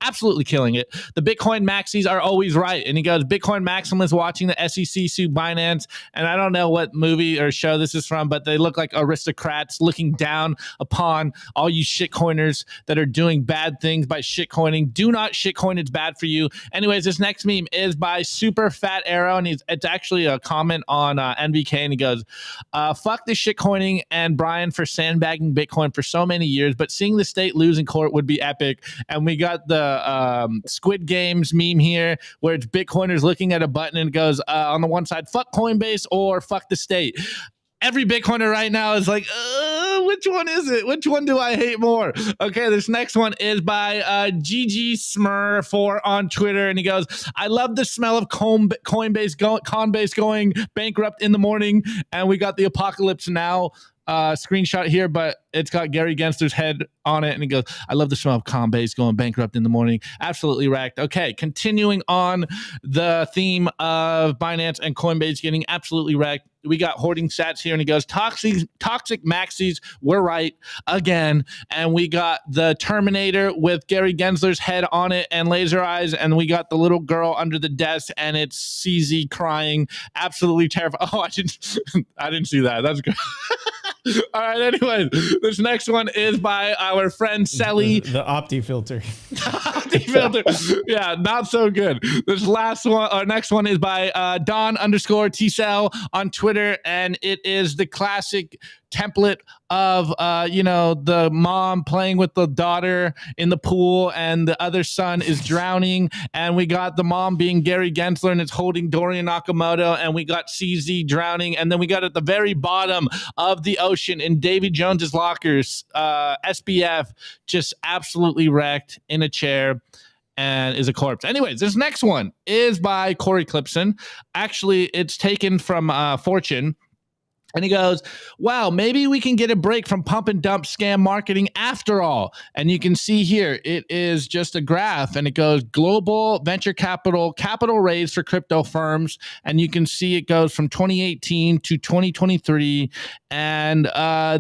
absolutely killing it. The Bitcoin maxis are always right. And he goes, Bitcoin maximalists watching the SEC sue Binance. And I don't know what movie or show this is from, but they look like aristocrats looking down upon all you shitcoiners that are doing bad things by shitcoining. Do not shitcoin. It's bad for you. Anyways, this next meme is by Super Fat Arrow. And it's actually a comment on NVK. And he goes, fuck the shitcoining and Brian for sandbagging Bitcoin for so many years, but seeing the state lose in court would be epic. And we got the Squid Games meme here where it's Bitcoiners looking at a button and it goes on the one side, fuck Coinbase or fuck the state. Every Bitcoiner right now is like, which one is it? Which one do I hate more? Okay, this next one is by GG Smur4 on Twitter, and he goes, I love the smell of Coinbase going bankrupt in the morning, and we got the Apocalypse Now screenshot here, but it's got Gary Gensler's head on it, and he goes, I love the smell of Coinbase going bankrupt in the morning. Absolutely wrecked. Okay, continuing on the theme of Binance and Coinbase getting absolutely wrecked. We got hoarding stats here, and he goes, toxic maxis were right again. And we got the Terminator with Gary Gensler's head on it and laser eyes, and we got the little girl under the desk, and it's CZ crying, absolutely terrifying. Oh, I didn't see that. That's good. All right, anyway, this next one is by our friend Selly. The Opti filter. Opti filter. Yeah, not so good. This last one, or next one is by Don_T-Cell on Twitter, and it is the classic template of the mom playing with the daughter in the pool and the other son is drowning, and we got the mom being Gary Gensler and it's holding Dorian Nakamoto, and we got CZ drowning, and then we got at the very bottom of the ocean in Davy Jones's lockers, SBF just absolutely wrecked in a chair and is a corpse. Anyways, this next one is by Corey Clipson. Actually, it's taken from Fortune. And he goes, wow, maybe we can get a break from pump and dump scam marketing after all. And you can see here, it is just a graph, and it goes global venture capital raise for crypto firms. And you can see it goes from 2018 to 2023. And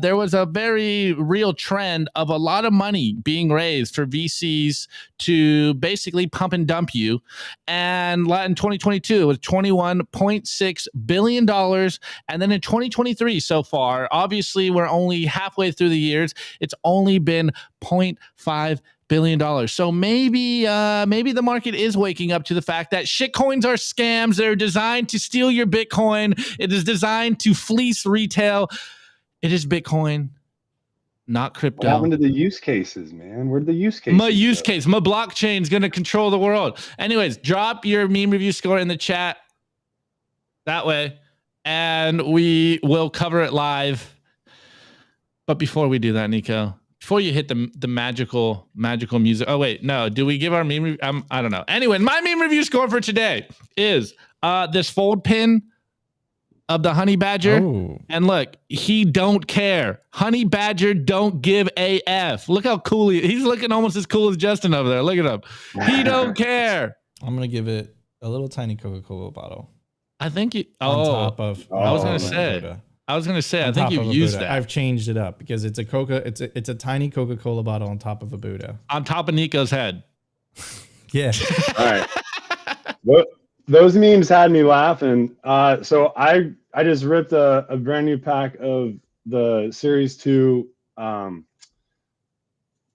there was a very real trend of a lot of money being raised for VCs to basically pump and dump you. And in 2022, it was $21.6 billion. And then in 2023 so far, obviously we're only halfway through the years, it's only been $0.5 billion. So maybe the market is waking up to the fact that shitcoins are scams. They're designed to steal your Bitcoin. It is designed to fleece retail. It is Bitcoin, not crypto. What happened to the use cases, man? Where did the use cases My use go? case, my blockchain is going to control the world. Anyways, drop your meme review score in the chat that way. and we will cover it live. But before we do that, Nico, before you hit the magical music. Oh wait, no. Do we give our meme? I don't know. Anyway, my meme review score for today is this fold pin of the honey badger. Oh. And look, he don't care. Honey badger don't give a F. Look how cool he's looking, almost as cool as Justin over there. Look at him. He don't care. I'm gonna give it a little tiny Coca-Cola bottle. I think you. On top of. I was gonna say. I think you've used that. I've changed it up because it's a tiny Coca-Cola bottle on top of a Buddha. On top of Nico's head. Yeah. All right. Well, those memes had me laughing. So I just ripped a brand new pack of the Series 2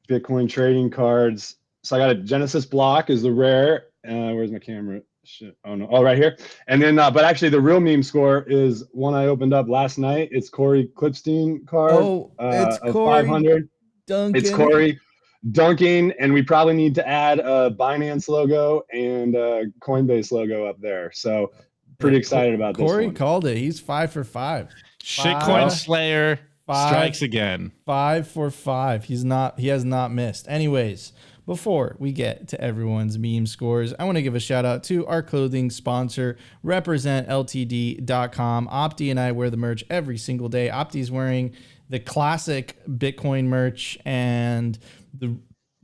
Bitcoin trading cards. So I got a Genesis block is the rare. Where's my camera? Shit. Oh no. Oh, right here. And then, but actually the real meme score is one I opened up last night. It's Corey Klippstein card. Oh, it's Corey 500. Duncan. It's Corey dunking, and we probably need to add a Binance logo and a Coinbase logo up there. So pretty excited about this. Corey one. called it. He's 5 for 5. Shitcoin Slayer strikes again. 5 for 5. He has not missed. Anyways, before we get to everyone's meme scores, I want to give a shout out to our clothing sponsor, Represent LTD.com. Opti and I wear the merch every single day. Opti's wearing the classic Bitcoin merch, and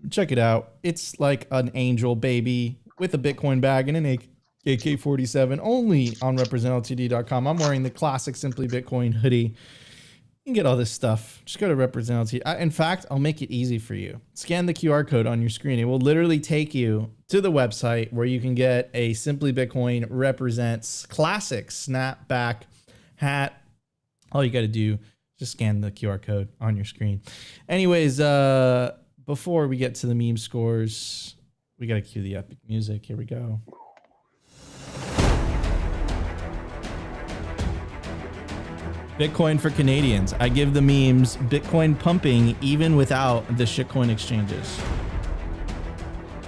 check it out. It's like an angel baby with a Bitcoin bag and an AK-47 only on RepresentLTD.com. I'm wearing the classic Simply Bitcoin hoodie. You can get all this stuff. Just go to Represent LTD. In fact, I'll make it easy for you. Scan the QR code on your screen. It will literally take you to the website where you can get a Simply Bitcoin Represents classic snapback hat. All you got to do is just scan the QR code on your screen. Anyways, before we get to the meme scores, we got to cue the epic music. Here we go. Bitcoin for Canadians. I give the memes Bitcoin pumping even without the shitcoin exchanges.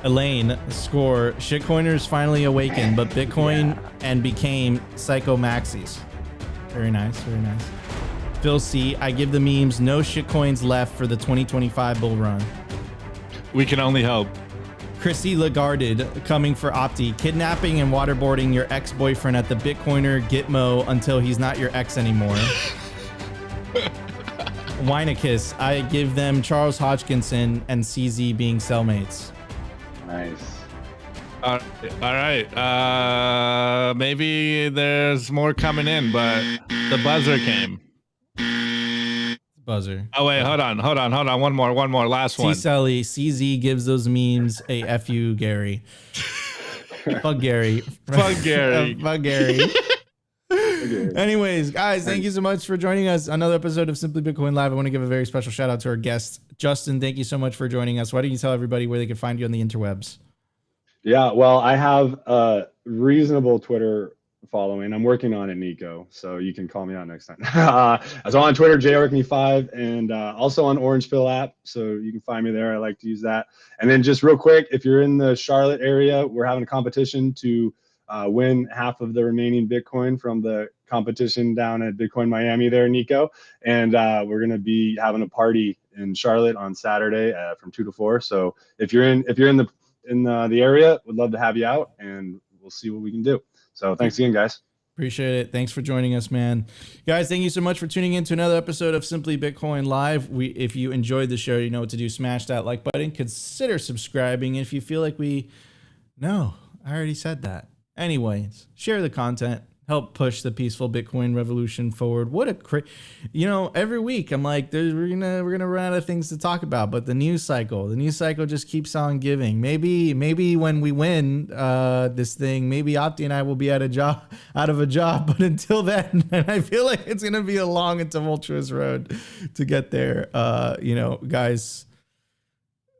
Elaine, score, shitcoiners finally awakened, but Bitcoin and became psycho maxis. Very nice, very nice. Phil C, I give the memes no shitcoins left for the 2025 bull run. We can only hope. Chrissy Lagarded coming for Opti, kidnapping and waterboarding your ex-boyfriend at the Bitcoiner Gitmo until he's not your ex anymore. Winekiss, I give them Charles Hodgkinson and CZ being cellmates. Nice. All right. Maybe there's more coming in, but the buzzer came. Buzzer. Oh wait, hold on. One more. Last one. T-Sally, CZ gives those memes a F you, Gary. Fuck Gary. Fuck Gary. Fuck Gary. Anyways, guys, thank you so much for joining us. Another episode of Simply Bitcoin Live. I want to give a very special shout out to our guest, Justin. Thank you so much for joining us. Why don't you tell everybody where they can find you on the interwebs? Yeah, well, I have a reasonable Twitter following. I'm working on it, Nico, so you can call me out next time. So on Twitter, JRekme5, and also on Orange Pill app, so you can find me there. I like to use that. And then just real quick, if you're in the Charlotte area, we're having a competition to win half of the remaining Bitcoin from the competition down at Bitcoin Miami there, Nico. And we're gonna be having a party in Charlotte on Saturday from 2 to 4. So if you're in the area, would love to have you out, and we'll see what we can do. So thanks again, guys. Appreciate it. Thanks for joining us, man. Guys, thank you so much for tuning in to another episode of Simply Bitcoin Live. If you enjoyed the show, you know what to do. Smash that like button. Consider subscribing. If you feel like No, I already said that. Anyways, share the content. Help push the peaceful Bitcoin revolution forward. What a every week I'm like, we're gonna run out of things to talk about. But the news cycle just keeps on giving. Maybe when we win this thing, maybe Opti and I will be out of a job. But until then, and I feel like it's gonna be a long and tumultuous road to get there. Guys,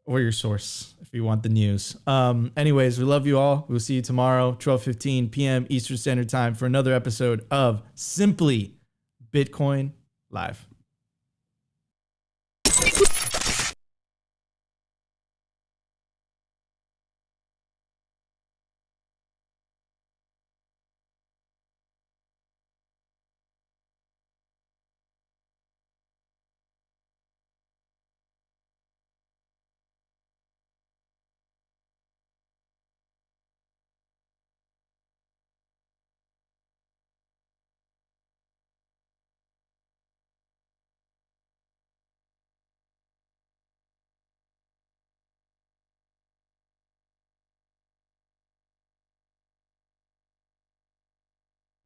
we're your source if you want the news. Anyways, we love you all. We'll see you tomorrow, 12:15 p.m. Eastern Standard Time for another episode of Simply Bitcoin Live.